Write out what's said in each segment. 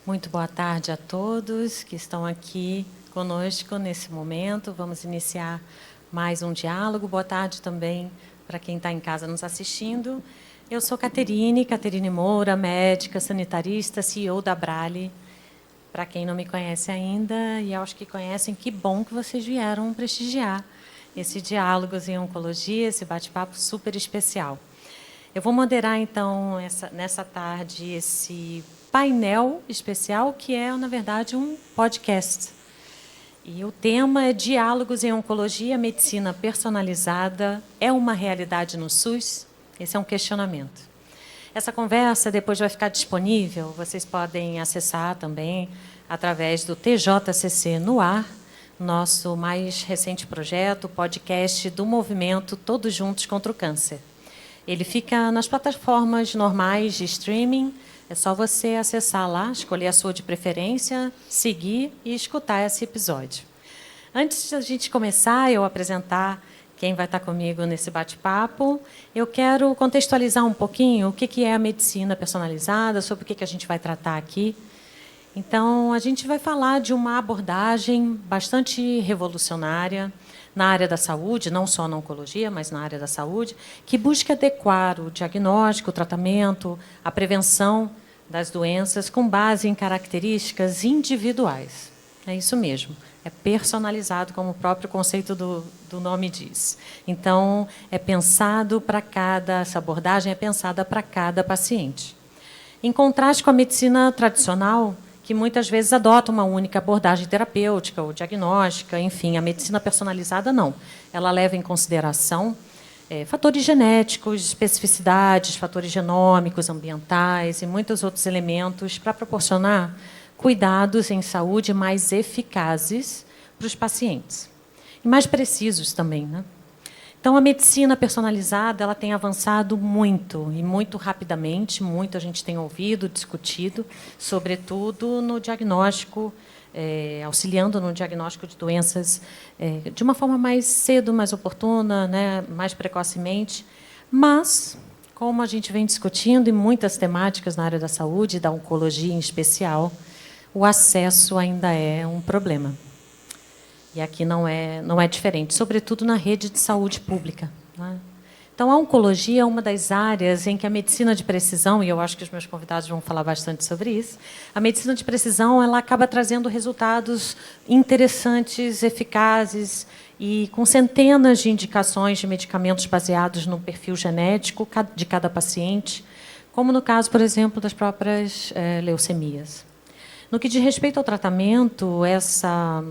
Muito boa tarde a todos que estão aqui conosco nesse momento. Vamos iniciar mais um diálogo. Boa tarde também para quem está em casa nos assistindo. Eu sou Caterine Moura, médica, sanitarista, CEO da Abrale. Para quem não me conhece ainda, e aos que conhecem, que bom que vocês vieram prestigiar esse Diálogos em Oncologia, esse bate-papo super especial. Eu vou moderar, então, nessa tarde, esse painel especial, que é, na verdade, um podcast. E o tema é Diálogos em Oncologia, Medicina Personalizada é uma realidade no SUS? Esse é um questionamento. Essa conversa depois vai ficar disponível, vocês podem acessar também através do TJCC no Ar, nosso mais recente projeto, podcast do movimento Todos Juntos contra o Câncer. Ele fica nas plataformas normais de streaming. É só você acessar lá, escolher a sua de preferência, seguir e escutar esse episódio. Antes de a gente começar, eu apresentar quem vai estar comigo nesse bate-papo, eu quero contextualizar um pouquinho o que é a medicina personalizada, sobre o que a gente vai tratar aqui. Então, a gente vai falar de uma abordagem bastante revolucionária na área da saúde, não só na oncologia, mas na área da saúde, que busca adequar o diagnóstico, o tratamento, a prevenção das doenças com base em características individuais. É isso mesmo, é personalizado, como o próprio conceito do nome diz. Então, é pensado para essa abordagem é pensada para cada paciente. Em contraste com a medicina tradicional, que muitas vezes adota uma única abordagem terapêutica ou diagnóstica, enfim, a medicina personalizada não. Ela leva em consideração fatores genéticos, especificidades, fatores genômicos, ambientais e muitos outros elementos para proporcionar cuidados em saúde mais eficazes para os pacientes. E mais precisos também, né? Então, a medicina personalizada ela tem avançado muito, e muito rapidamente, muito a gente tem ouvido, discutido, sobretudo no diagnóstico, auxiliando no diagnóstico de doenças de uma forma mais cedo, mais oportuna, né, mais precocemente. Mas, como a gente vem discutindo em muitas temáticas na área da saúde, da oncologia em especial, o acesso ainda é um problema. E aqui não é diferente, sobretudo na rede de saúde pública. Né? Então, a oncologia é uma das áreas em que a medicina de precisão, e eu acho que os meus convidados vão falar bastante sobre isso, a medicina de precisão ela acaba trazendo resultados interessantes, eficazes, e com centenas de indicações de medicamentos baseados no perfil genético de cada paciente, como no caso, por exemplo, das próprias leucemias. No que diz respeito ao tratamento, essa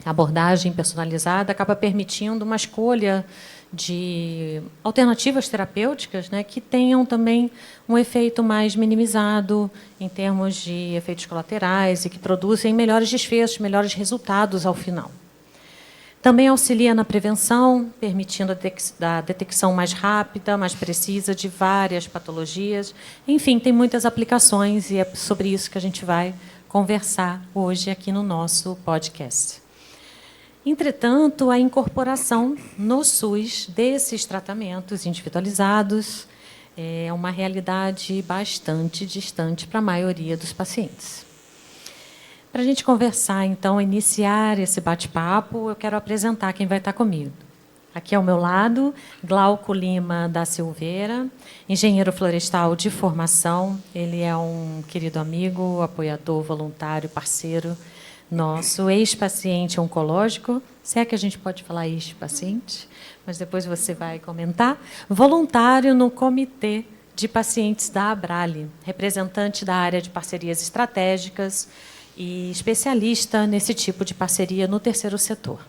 abordagem personalizada acaba permitindo uma escolha de alternativas terapêuticas, né, que tenham também um efeito mais minimizado em termos de efeitos colaterais e que produzem melhores desfechos, melhores resultados ao final. Também auxilia na prevenção, permitindo a detecção mais rápida, mais precisa de várias patologias. Enfim, tem muitas aplicações e é sobre isso que a gente vai conversar hoje aqui no nosso podcast. Entretanto, a incorporação no SUS desses tratamentos individualizados é uma realidade bastante distante para a maioria dos pacientes. Para a gente conversar, então, iniciar esse bate-papo, eu quero apresentar quem vai estar comigo. Aqui ao meu lado, Glauco Lima da Silveira, engenheiro florestal de formação. Ele é um querido amigo, apoiador, voluntário, parceiro nosso, ex-paciente oncológico, se é que a gente pode falar ex-paciente, mas depois você vai comentar, voluntário no Comitê de Pacientes da Abrale, representante da área de parcerias estratégicas e especialista nesse tipo de parceria no terceiro setor.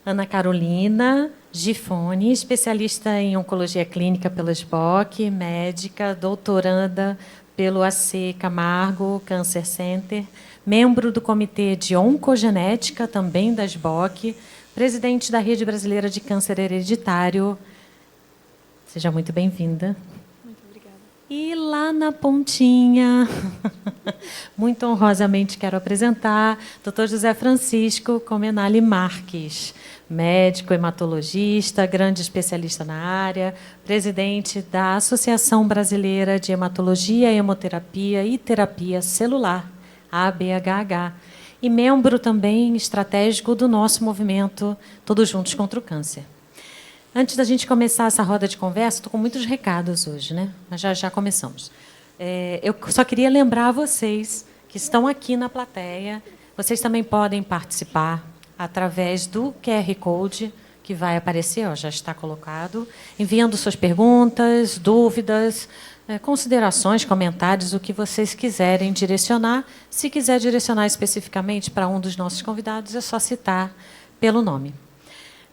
Ana Carolina Gifone, especialista em oncologia clínica pela SBOC, médica, doutoranda pelo AC Camargo Cancer Center, membro do Comitê de Oncogenética, também da SBOC, presidente da Rede Brasileira de Câncer Hereditário. Seja muito bem-vinda. Muito obrigada. E lá na pontinha, muito honrosamente quero apresentar Dr. José Francisco Comenali Marques, médico hematologista, grande especialista na área, presidente da Associação Brasileira de Hematologia, Hemoterapia e Terapia Celular, ABHH, e membro também estratégico do nosso movimento Todos Juntos contra o Câncer. Antes da gente começar essa roda de conversa, estou com muitos recados hoje, né? Mas já começamos. Eu só queria lembrar a vocês que estão aqui na plateia, vocês também podem participar através do QR Code que vai aparecer, ó, já está colocado, enviando suas perguntas, dúvidas, considerações, comentários, o que vocês quiserem direcionar. Se quiser direcionar especificamente para um dos nossos convidados, é só citar pelo nome.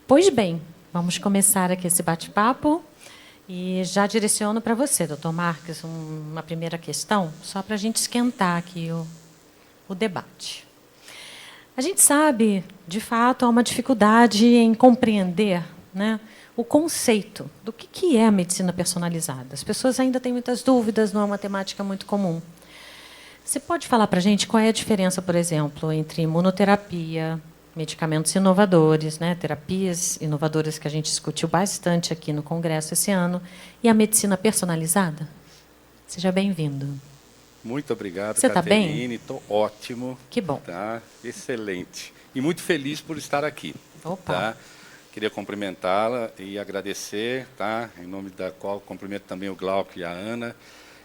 Pois bem, vamos começar aqui esse bate-papo e já direciono para você, doutor Marques, uma primeira questão, só para a gente esquentar aqui o debate. A gente sabe, de fato, há uma dificuldade em compreender, né, o conceito do que é a medicina personalizada. As pessoas ainda têm muitas dúvidas, não é uma temática muito comum. Você pode falar para a gente qual é a diferença, por exemplo, entre imunoterapia, medicamentos inovadores, né, terapias inovadoras que a gente discutiu bastante aqui no Congresso esse ano, e a medicina personalizada? Seja bem-vindo. Muito obrigado, Você está bem? Caterine. Estou ótimo. Que bom. Tá? Excelente. E muito feliz por estar aqui. Opa. Tá? Queria cumprimentá-la e agradecer, tá? Em nome da qual cumprimento também o Glauco e a Ana,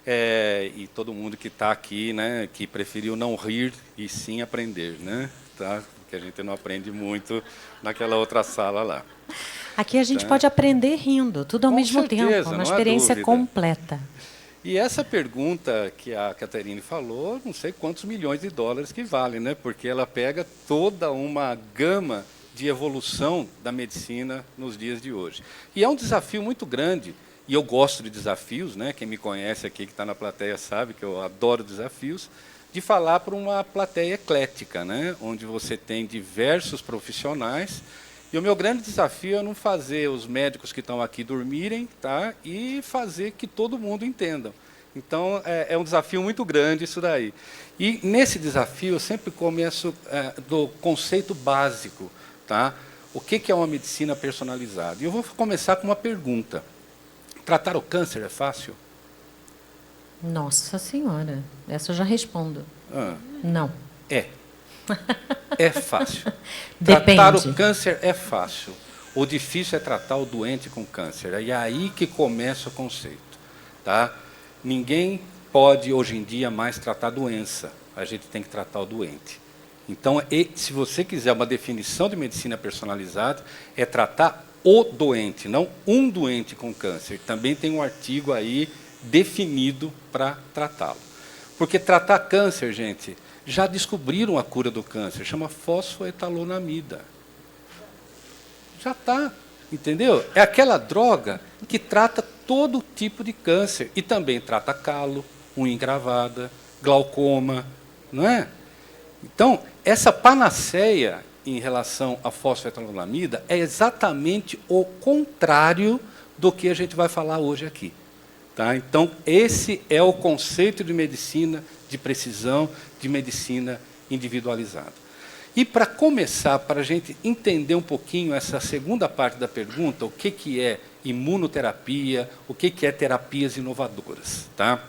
e todo mundo que está aqui, né, que preferiu não rir e sim aprender, né? Tá? Porque a gente não aprende muito naquela outra sala lá. Aqui a gente pode aprender rindo, tudo ao mesmo tempo, uma experiência completa. E essa pergunta que a Caterine falou, não sei quantos milhões de dólares que vale, né? Porque ela pega toda uma gama de evolução da medicina nos dias de hoje. E é um desafio muito grande, e eu gosto de desafios, né? Quem me conhece aqui, que está na plateia, sabe que eu adoro desafios, de falar para uma plateia eclética, né? Onde você tem diversos profissionais. E o meu grande desafio é não fazer os médicos que estão aqui dormirem, tá? E fazer que todo mundo entenda. Então, é um desafio muito grande isso daí. E, nesse desafio, eu sempre começo do conceito básico. Tá? O que é uma medicina personalizada? E eu vou começar com uma pergunta. Tratar o câncer é fácil? Nossa Senhora, essa eu já respondo. Não. É fácil. Depende. Tratar o câncer é fácil. O difícil é tratar o doente com câncer. É aí que começa o conceito. Tá? Ninguém pode, hoje em dia, mais tratar a doença. A gente tem que tratar o doente. Então, se você quiser uma definição de medicina personalizada, é tratar o doente, não um doente com câncer. Também tem um artigo aí definido para tratá-lo. Porque tratar câncer, gente, já descobriram a cura do câncer, chama fosfoetalonamida. Já está, entendeu? É aquela droga que trata todo tipo de câncer e também trata calo, unha encravada, glaucoma, não é? Então, essa panaceia em relação à fosfoetanolamida é exatamente o contrário do que a gente vai falar hoje aqui. Tá? Então, esse é o conceito de medicina de precisão, de medicina individualizada. E, para começar, para a gente entender um pouquinho essa segunda parte da pergunta, o que é imunoterapia, o que é terapias inovadoras. Tá?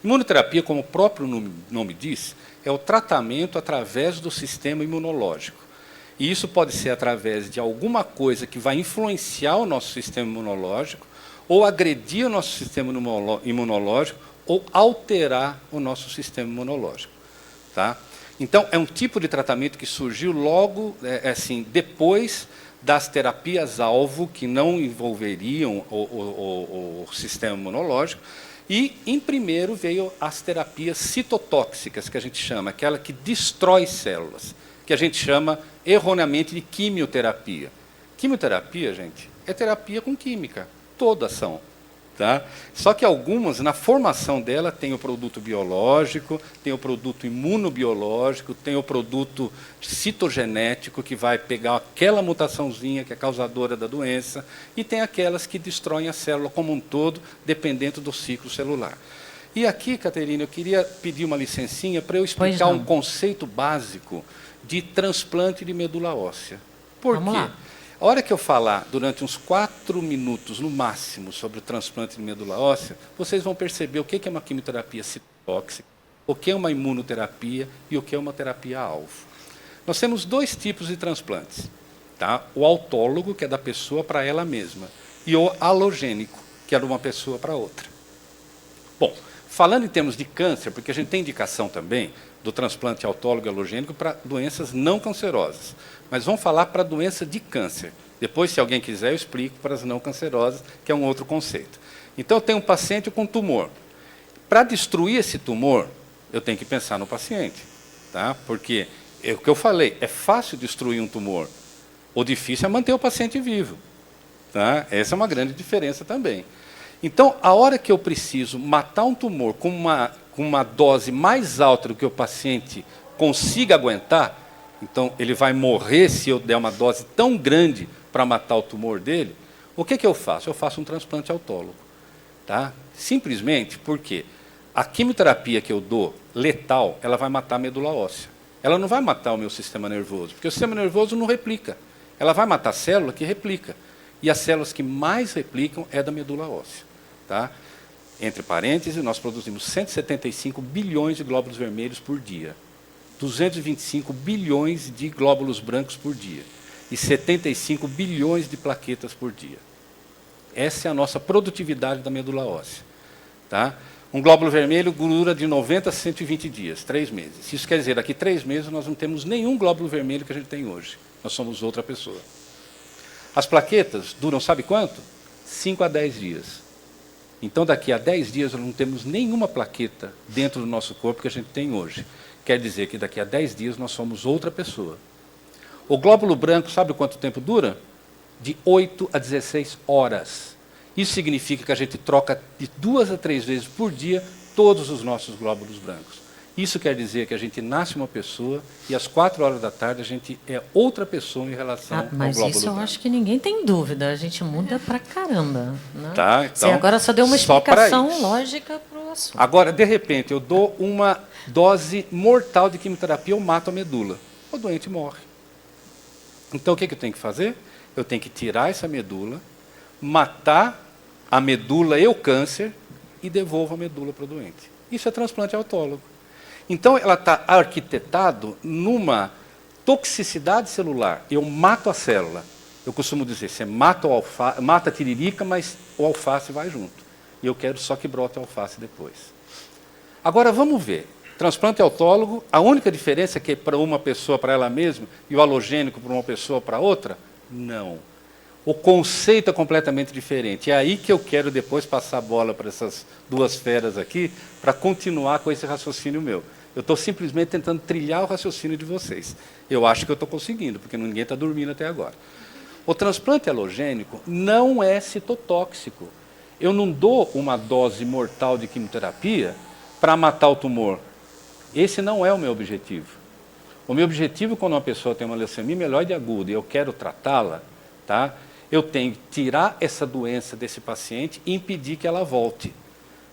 Imunoterapia, como o próprio nome diz, é o tratamento através do sistema imunológico. E isso pode ser através de alguma coisa que vai influenciar o nosso sistema imunológico, ou agredir o nosso sistema imunológico, ou alterar o nosso sistema imunológico. Tá? Então, é um tipo de tratamento que surgiu logo, assim, depois das terapias-alvo, que não envolveriam o sistema imunológico, e, em primeiro, veio as terapias citotóxicas, que a gente chama, aquela que destrói células, que a gente chama, erroneamente, de quimioterapia. Quimioterapia, gente, é terapia com química. Todas são. Tá? Só que algumas, na formação dela, tem o produto biológico, tem o produto imunobiológico, tem o produto citogenético, que vai pegar aquela mutaçãozinha que é causadora da doença, e tem aquelas que destroem a célula como um todo, dependendo do ciclo celular. E aqui, Caterina, eu queria pedir uma licencinha para eu explicar um conceito básico de transplante de medula óssea. Por Vamos quê? lá. A hora que eu falar, durante uns 4 minutos, no máximo, sobre o transplante de medula óssea, vocês vão perceber o que é uma quimioterapia citotóxica, o que é uma imunoterapia e o que é uma terapia-alvo. Nós temos 2 tipos de transplantes. Tá? O autólogo, que é da pessoa para ela mesma, e o alogênico, que é de uma pessoa para outra. Bom, falando em termos de câncer, porque a gente tem indicação também do transplante autólogo e alogênico para doenças não cancerosas. Mas vamos falar para doença de câncer. Depois, se alguém quiser, eu explico para as não cancerosas, que é um outro conceito. Então, eu tenho um paciente com tumor. Para destruir esse tumor, eu tenho que pensar no paciente. Tá? Porque, é o que eu falei, é fácil destruir um tumor. O difícil é manter o paciente vivo. Tá? Essa é uma grande diferença também. Então, a hora que eu preciso matar um tumor com uma dose mais alta do que o paciente consiga aguentar, então ele vai morrer se eu der uma dose tão grande para matar o tumor dele, o que eu faço? Eu faço um transplante autólogo. Tá? Simplesmente porque a quimioterapia que eu dou, letal, ela vai matar a medula óssea. Ela não vai matar o meu sistema nervoso, porque o sistema nervoso não replica. Ela vai matar a célula que replica. E as células que mais replicam é da medula óssea. Tá? Entre parênteses, nós produzimos 175 bilhões de glóbulos vermelhos por dia, 225 bilhões de glóbulos brancos por dia e 75 bilhões de plaquetas por dia. Essa é a nossa produtividade da medula óssea. Tá? Um glóbulo vermelho dura de 90 a 120 dias, 3 meses. Isso quer dizer, daqui 3 meses nós não temos nenhum glóbulo vermelho que a gente tem hoje. Nós somos outra pessoa. As plaquetas duram, sabe quanto? 5 a 10 dias. Então, daqui a 10 dias, nós não temos nenhuma plaqueta dentro do nosso corpo que a gente tem hoje. Quer dizer que daqui a 10 dias nós somos outra pessoa. O glóbulo branco, sabe quanto tempo dura? De 8 a 16 horas. Isso significa que a gente troca de 2 a 3 vezes por dia todos os nossos glóbulos brancos. Isso quer dizer que a gente nasce uma pessoa e às 4 horas da tarde a gente é outra pessoa em relação ao glóbulo branco. Mas isso eu acho que ninguém tem dúvida. A gente muda pra caramba. Né? Tá, então, você agora só deu uma explicação lógica para o assunto. Agora, de repente, eu dou uma dose mortal de quimioterapia, eu mato a medula. O doente morre. Então, o que eu tenho que fazer? Eu tenho que tirar essa medula, matar a medula e o câncer e devolvo a medula para o doente. Isso é transplante autólogo. Então, ela está arquitetado numa toxicidade celular. Eu mato a célula. Eu costumo dizer, você mata a tiririca, mas o alface vai junto. E eu quero só que brote o alface depois. Agora, vamos ver. Transplante autólogo, a única diferença é que para uma pessoa, para ela mesma, e o halogênico para uma pessoa, para outra? Não. O conceito é completamente diferente. É aí que eu quero depois passar a bola para essas 2 feras aqui, para continuar com esse raciocínio meu. Eu estou simplesmente tentando trilhar o raciocínio de vocês. Eu acho que eu estou conseguindo, porque ninguém está dormindo até agora. O transplante halogênico não é citotóxico. Eu não dou uma dose mortal de quimioterapia para matar o tumor. Esse não é o meu objetivo. O meu objetivo, quando uma pessoa tem uma leucemia mieloide aguda e eu quero tratá-la, tá? Eu tenho que tirar essa doença desse paciente e impedir que ela volte.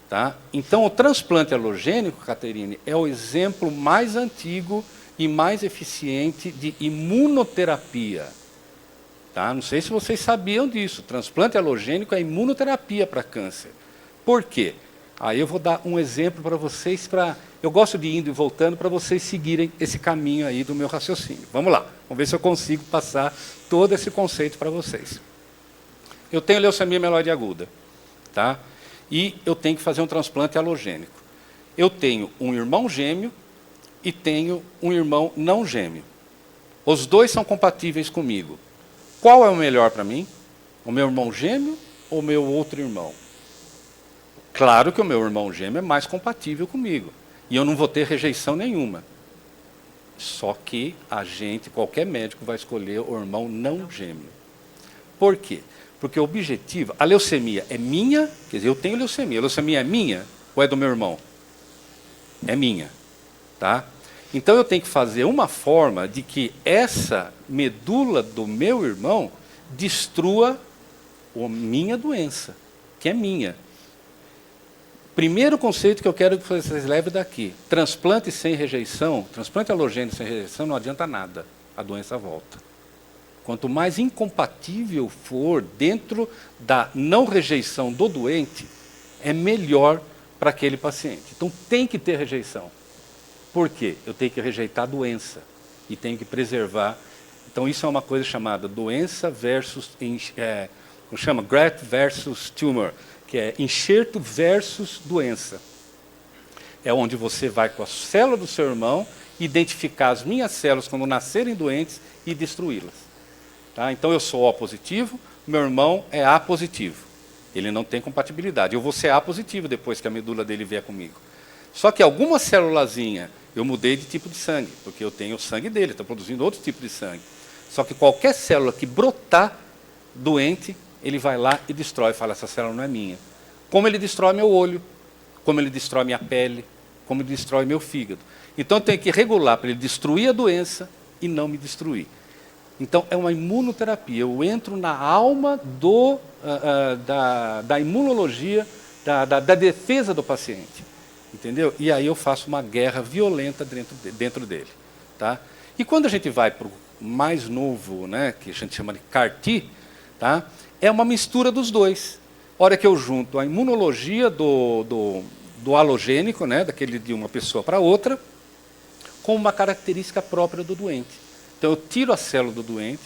Tá? Então, o transplante halogênico, Caterine, é o exemplo mais antigo e mais eficiente de imunoterapia. Tá? Não sei se vocês sabiam disso. Transplante halogênico é imunoterapia para câncer. Por quê? Aí eu vou dar um exemplo para vocês. Eu gosto de ir indo e voltando para vocês seguirem esse caminho aí do meu raciocínio. Vamos lá, vamos ver se eu consigo passar todo esse conceito para vocês. Eu tenho leucemia mieloide aguda. Tá? E eu tenho que fazer um transplante halogênico. Eu tenho um irmão gêmeo e tenho um irmão não gêmeo. Os 2 são compatíveis comigo. Qual é o melhor para mim? O meu irmão gêmeo ou o meu outro irmão? Claro que o meu irmão gêmeo é mais compatível comigo. E eu não vou ter rejeição nenhuma. Só que qualquer médico vai escolher o irmão não gêmeo. Por quê? Porque o objetivo, a leucemia é minha, quer dizer, eu tenho leucemia. A leucemia é minha ou é do meu irmão? É minha. Tá? Então eu tenho que fazer uma forma de que essa medula do meu irmão destrua a minha doença, que é minha. Primeiro conceito que eu quero que vocês levem daqui: transplante sem rejeição, transplante halogênico sem rejeição não adianta nada, a doença volta. Quanto mais incompatível for dentro da não rejeição do doente, é melhor para aquele paciente. Então tem que ter rejeição. Por quê? Eu tenho que rejeitar a doença e tenho que preservar. Então isso é uma coisa chamada doença versus, chama graft versus tumor, que é enxerto versus doença. É onde você vai com a célula do seu irmão identificar as minhas células quando nascerem doentes e destruí-las. Tá? Então eu sou O positivo, meu irmão é A positivo. Ele não tem compatibilidade. Eu vou ser A positivo depois que a medula dele vier comigo. Só que alguma célulazinha eu mudei de tipo de sangue, porque eu tenho o sangue dele, estou produzindo outro tipo de sangue. Só que qualquer célula que brotar doente, ele vai lá e destrói, fala, essa célula não é minha. Como ele destrói meu olho, como ele destrói minha pele, como ele destrói meu fígado. Então eu tenho que regular para ele destruir a doença e não me destruir. Então é uma imunoterapia, eu entro na alma da imunologia, da defesa do paciente. Entendeu? E aí eu faço uma guerra violenta dentro dele. Tá? E quando a gente vai para o mais novo, né, que a gente chama de CAR-T, tá? É uma mistura dos dois. A hora que eu junto a imunologia do halogênico, né, daquele de uma pessoa para outra, com uma característica própria do doente. Então eu tiro a célula do doente,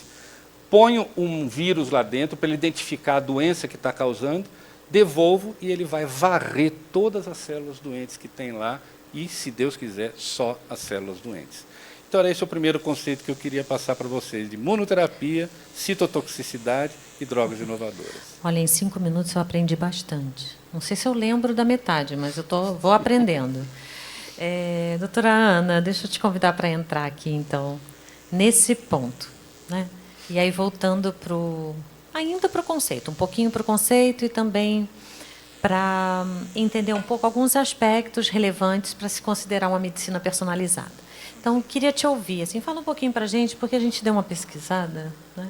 ponho um vírus lá dentro para ele identificar a doença que está causando, devolvo e ele vai varrer todas as células doentes que tem lá e, se Deus quiser, só as células doentes. Então, esse é o primeiro conceito que eu queria passar para vocês, de imunoterapia, citotoxicidade e drogas inovadoras. Olha, em 5 minutos eu aprendi bastante. Não sei se eu lembro da metade, mas eu vou aprendendo. Doutora Ana, deixa eu te convidar para entrar aqui, então, nesse ponto. Né? E aí, voltando ainda para o conceito, um pouquinho para o conceito e também para entender um pouco alguns aspectos relevantes para se considerar uma medicina personalizada. Então, queria te ouvir, assim, fala um pouquinho para a gente, porque a gente deu uma pesquisada, né?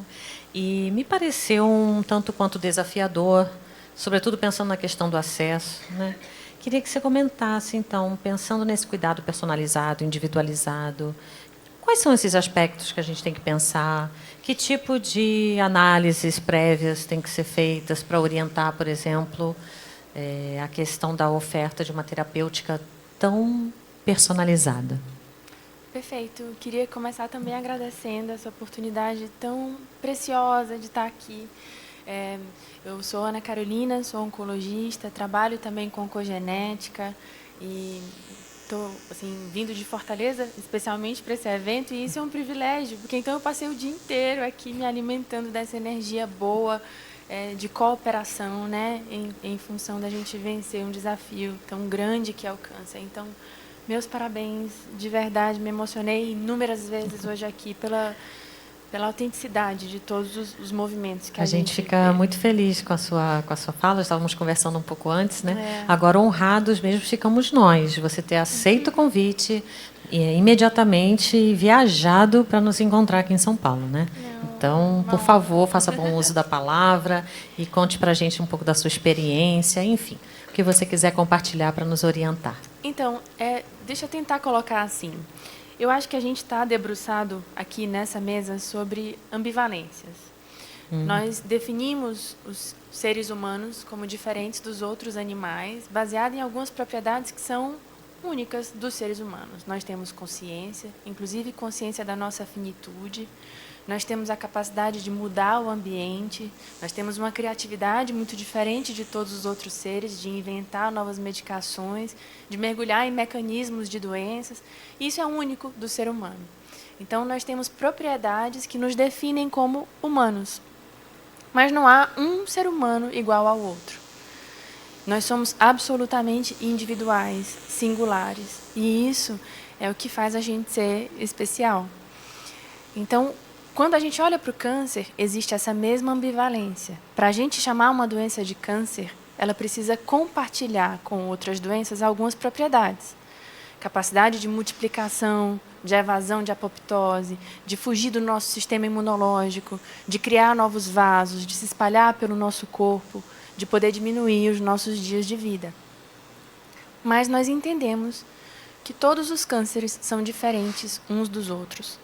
E me pareceu um tanto quanto desafiador, sobretudo pensando na questão do acesso. Né? Queria que você comentasse, então, pensando nesse cuidado personalizado, individualizado, quais são esses aspectos que a gente tem que pensar? Que tipo de análises prévias têm que ser feitas para orientar, por exemplo, a questão da oferta de uma terapêutica tão personalizada? Perfeito. Eu queria começar também agradecendo essa oportunidade tão preciosa de estar aqui. Eu sou Ana Carolina, sou oncologista, trabalho também com oncogenética e estou assim, vindo de Fortaleza, especialmente para esse evento, e isso é um privilégio, porque então eu passei o dia inteiro aqui me alimentando dessa energia boa, de cooperação, né, em função da gente vencer um desafio tão grande que é o câncer. Então, meus parabéns, de verdade, me emocionei inúmeras vezes hoje aqui pela autenticidade de todos os movimentos que a gente fica muito feliz com a sua fala, estávamos conversando um pouco antes, né? É. Agora, honrados mesmo ficamos nós, de você ter aceito o convite e imediatamente viajado para nos encontrar aqui em São Paulo, né? Então, por favor, faça bom uso da palavra e conte para a gente um pouco da sua experiência, enfim, o que você quiser compartilhar para nos orientar. Então, deixa eu tentar colocar assim. Eu acho que a gente está debruçado aqui nessa mesa sobre ambivalências. Nós definimos os seres humanos como diferentes dos outros animais, baseado em algumas propriedades que são únicas dos seres humanos. Nós temos consciência, inclusive consciência da nossa finitude. Nós temos a capacidade de mudar o ambiente, nós temos uma criatividade muito diferente de todos os outros seres, de inventar novas medicações, de mergulhar em mecanismos de doenças. Isso é único do ser humano. Então, nós temos propriedades que nos definem como humanos. Mas não há um ser humano igual ao outro. Nós somos absolutamente individuais, singulares. E isso é o que faz a gente ser especial. Então, quando a gente olha para o câncer, existe essa mesma ambivalência. Para a gente chamar uma doença de câncer, ela precisa compartilhar com outras doenças algumas propriedades. Capacidade de multiplicação, de evasão de apoptose, de fugir do nosso sistema imunológico, de criar novos vasos, de se espalhar pelo nosso corpo, de poder diminuir os nossos dias de vida. Mas nós entendemos que todos os cânceres são diferentes uns dos outros.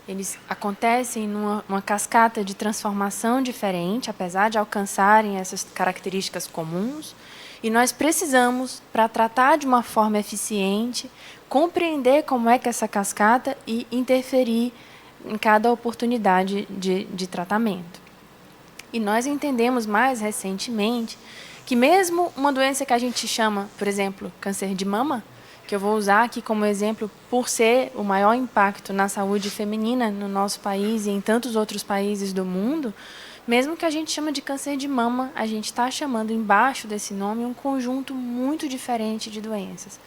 Eles acontecem numa cascata de transformação diferente, apesar de alcançarem essas características comuns. E nós precisamos, para tratar de uma forma eficiente, compreender como é que essa cascata e interferir em cada oportunidade de tratamento. E nós entendemos mais recentemente que mesmo uma doença que a gente chama, por exemplo, câncer de mama, que eu vou usar aqui como exemplo por ser o maior impacto na saúde feminina no nosso país e em tantos outros países do mundo, mesmo que a gente chama de câncer de mama, a gente está chamando embaixo desse nome um conjunto muito diferente de doenças.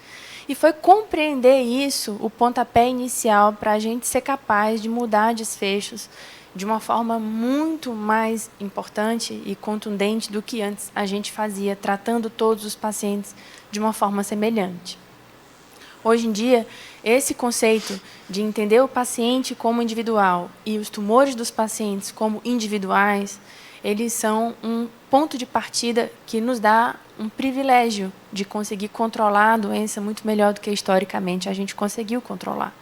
E foi compreender isso o pontapé inicial para a gente ser capaz de mudar desfechos de uma forma muito mais importante e contundente do que antes a gente fazia, tratando todos os pacientes de uma forma semelhante. Hoje em dia, esse conceito de entender o paciente como individual e os tumores dos pacientes como individuais, eles são um ponto de partida que nos dá um privilégio de conseguir controlar a doença muito melhor do que historicamente a gente conseguiu controlar.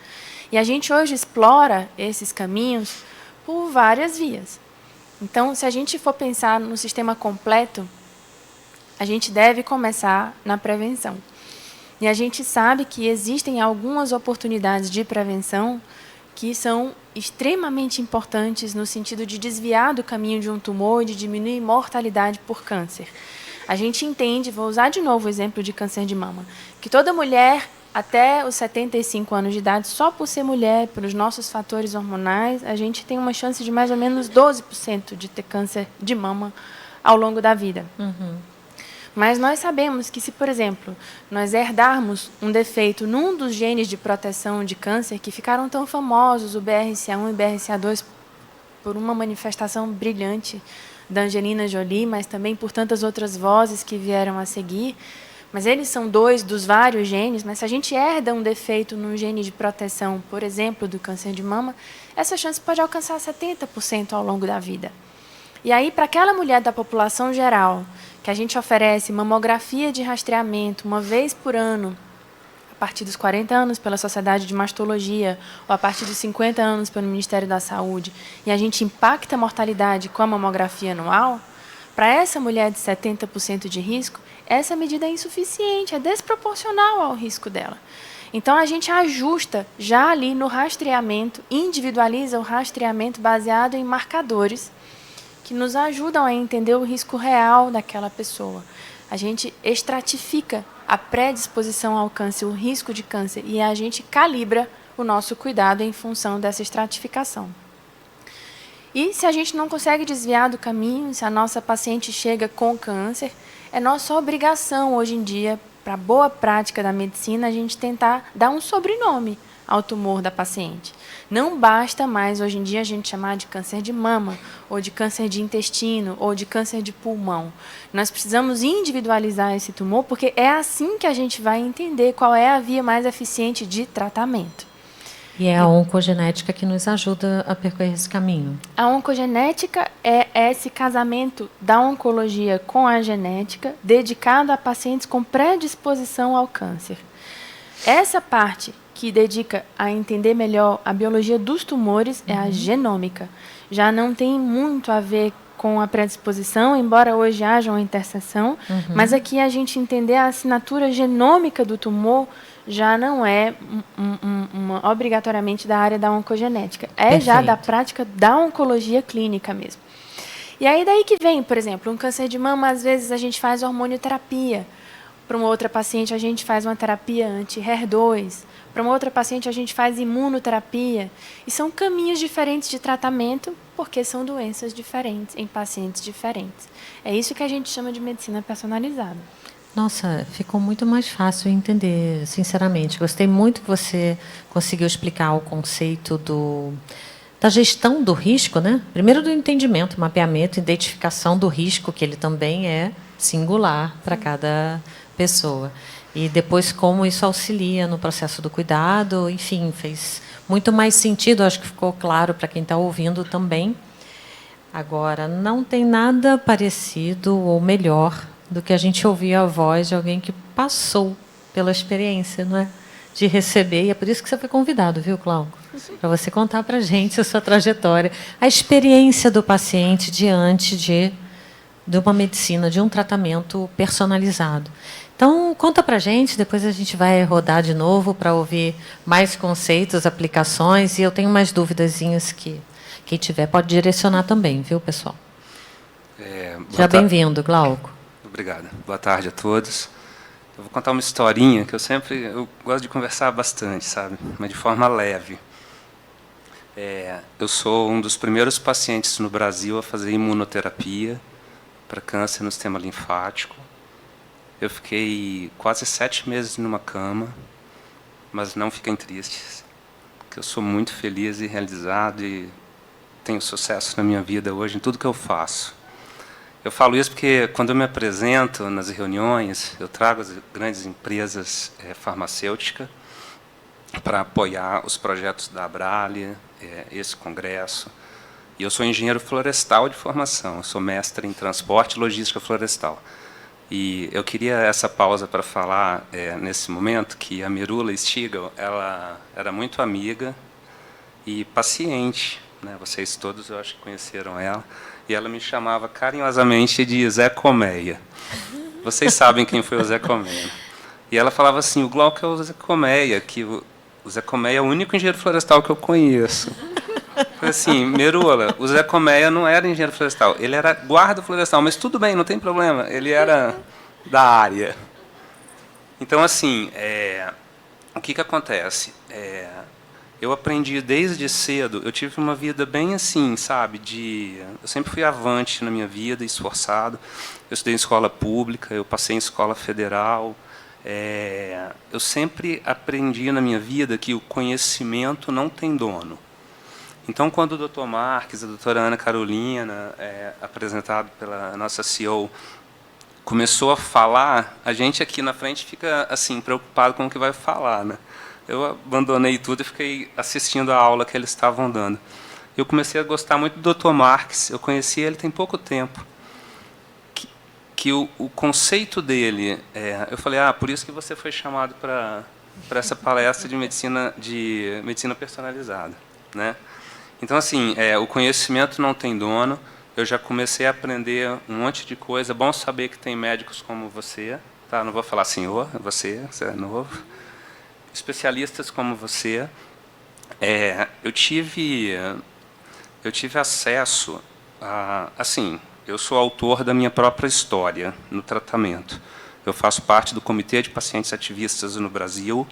E a gente hoje explora esses caminhos por várias vias. Então, se a gente for pensar no sistema completo, a gente deve começar na prevenção. E a gente sabe que existem algumas oportunidades de prevenção que são extremamente importantes no sentido de desviar do caminho de um tumor e de diminuir mortalidade por câncer. A gente entende, vou usar de novo o exemplo de câncer de mama, que toda mulher até os 75 anos de idade, só por ser mulher, pelos nossos fatores hormonais, a gente tem uma chance de mais ou menos 12% de ter câncer de mama ao longo da vida. Uhum. Mas nós sabemos que se, por exemplo, nós herdarmos um defeito num dos genes de proteção de câncer que ficaram tão famosos, o BRCA1 e BRCA2, por uma manifestação brilhante da Angelina Jolie, mas também por tantas outras vozes que vieram a seguir, mas eles são dois dos vários genes, mas se a gente herda um defeito no gene de proteção, por exemplo, do câncer de mama, essa chance pode alcançar 70% ao longo da vida. E aí, para aquela mulher da população geral, que a gente oferece mamografia de rastreamento uma vez por ano, a partir dos 40 anos pela Sociedade de Mastologia, ou a partir dos 50 anos pelo Ministério da Saúde, e a gente impacta a mortalidade com a mamografia anual, para essa mulher de 70% de risco, essa medida é insuficiente, é desproporcional ao risco dela. Então, a gente ajusta já ali no rastreamento, individualiza o rastreamento baseado em marcadores que nos ajudam a entender o risco real daquela pessoa. A gente estratifica a predisposição ao câncer, o risco de câncer, e a gente calibra o nosso cuidado em função dessa estratificação. E se a gente não consegue desviar do caminho, se a nossa paciente chega com câncer, é nossa obrigação hoje em dia, para a boa prática da medicina, a gente tentar dar um sobrenome ao tumor da paciente. Não basta mais, hoje em dia, a gente chamar de câncer de mama, ou de câncer de intestino, ou de câncer de pulmão. Nós precisamos individualizar esse tumor, porque é assim que a gente vai entender qual é a via mais eficiente de tratamento. E é a oncogenética que nos ajuda a percorrer esse caminho. A oncogenética é esse casamento da oncologia com a genética, dedicado a pacientes com predisposição ao câncer. Essa parte que dedica a entender melhor a biologia dos tumores é a genômica. Já não tem muito a ver com a predisposição, embora hoje haja uma interseção, mas aqui a gente entender a assinatura genômica do tumor já não é obrigatoriamente da área da oncogenética. É Perfeito. Já da prática da oncologia clínica mesmo. E aí daí que vem, por exemplo, um câncer de mama, às vezes a gente faz hormonioterapia. Para uma outra paciente, a gente faz uma terapia anti-HER2. Para uma outra paciente, a gente faz imunoterapia. E são caminhos diferentes de tratamento, porque são doenças diferentes, em pacientes diferentes. É isso que a gente chama de medicina personalizada. Nossa, ficou muito mais fácil entender, sinceramente. Gostei muito que você conseguiu explicar o conceito da gestão do risco, né? Primeiro do entendimento, mapeamento, identificação do risco, que ele também é singular para cada pessoa. E depois como isso auxilia no processo do cuidado, enfim, fez muito mais sentido, acho que ficou claro para quem está ouvindo também. Agora, não tem nada parecido ou melhor do que a gente ouvir a voz de alguém que passou pela experiência, não é? De receber, e é por isso que você foi convidado, viu, Cláudio? Para você contar para a gente a sua trajetória, a experiência do paciente diante de uma medicina, de um tratamento personalizado. Então, conta para a gente, depois a gente vai rodar de novo para ouvir mais conceitos, aplicações, e eu tenho mais duvidazinhas que quem tiver pode direcionar também, viu, pessoal? Já bem-vindo, Glauco. Obrigado. Boa tarde a todos. Eu vou contar uma historinha que eu gosto de conversar bastante, sabe? Mas de forma leve. Eu sou um dos primeiros pacientes no Brasil a fazer imunoterapia para câncer no sistema linfático. Eu fiquei quase 7 meses numa cama, mas não fiquem tristes, porque eu sou muito feliz e realizado e tenho sucesso na minha vida hoje em tudo que eu faço. Eu falo isso porque, quando eu me apresento nas reuniões, eu trago as grandes empresas farmacêuticas para apoiar os projetos da Abralia, esse congresso. E eu sou engenheiro florestal de formação, eu sou mestre em transporte e logística florestal. E eu queria essa pausa para falar, nesse momento, que a Mirula Stigl, ela era muito amiga e paciente, né? Vocês todos, eu acho que conheceram ela. E ela me chamava carinhosamente de Zé Colmeia. Vocês sabem quem foi o Zé Colmeia. E ela falava assim, o Glauco é o Zé Colmeia, que o Zé Colmeia é o único engenheiro florestal que eu conheço. Falei assim, Mirula, o Zé Colmeia não era engenheiro florestal, ele era guarda florestal, mas tudo bem, não tem problema, ele era da área. Então, assim, o que acontece? Eu aprendi desde cedo, eu tive uma vida bem assim, sabe, eu sempre fui avante na minha vida, esforçado. Eu estudei em escola pública, eu passei em escola federal. Eu sempre aprendi na minha vida que o conhecimento não tem dono. Então, quando o Dr. Marques, a doutora Ana Carolina, apresentado pela nossa CEO, começou a falar, a gente aqui na frente fica assim preocupado com o que vai falar, né? Eu abandonei tudo e fiquei assistindo a aula que eles estavam dando. Eu comecei a gostar muito do Dr. Marques, eu conheci ele tem pouco tempo. Que o conceito dele, eu falei, por isso que você foi chamado para essa palestra de medicina personalizada, né? Então, assim, o conhecimento não tem dono. Eu já comecei a aprender um monte de coisa. É bom saber que tem médicos como você, tá? Não vou falar senhor, você é novo. Especialistas como você. Eu tive acesso a, assim, eu sou autor da minha própria história no tratamento. Eu faço parte do Comitê de Pacientes Ativistas no Brasil,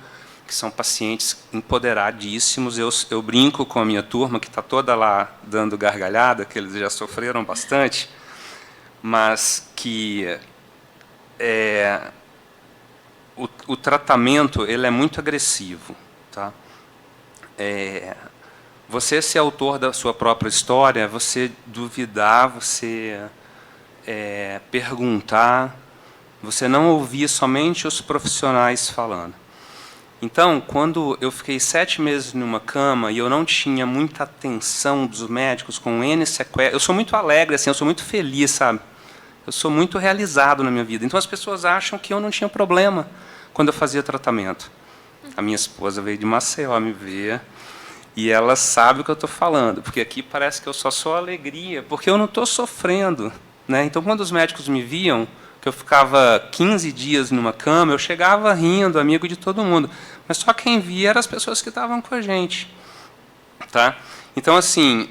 que são pacientes empoderadíssimos. Eu brinco com a minha turma, que está toda lá dando gargalhada, que eles já sofreram bastante, mas que o tratamento ele é muito agressivo. Tá? Você ser autor da sua própria história, você duvidar, você perguntar, você não ouvir somente os profissionais falando. Então, quando eu fiquei 7 meses numa cama e eu não tinha muita atenção dos médicos com N sequelas, eu sou muito alegre, assim, eu sou muito feliz, sabe? Eu sou muito realizado na minha vida. Então, as pessoas acham que eu não tinha problema quando eu fazia tratamento. A minha esposa veio de Maceió me ver e ela sabe o que eu estou falando, porque aqui parece que eu só sou alegria, porque eu não estou sofrendo, né? Então, quando os médicos me viam, que eu ficava 15 dias numa cama, eu chegava rindo, amigo de todo mundo. Mas só quem via eram as pessoas que estavam com a gente. Tá? Então, assim,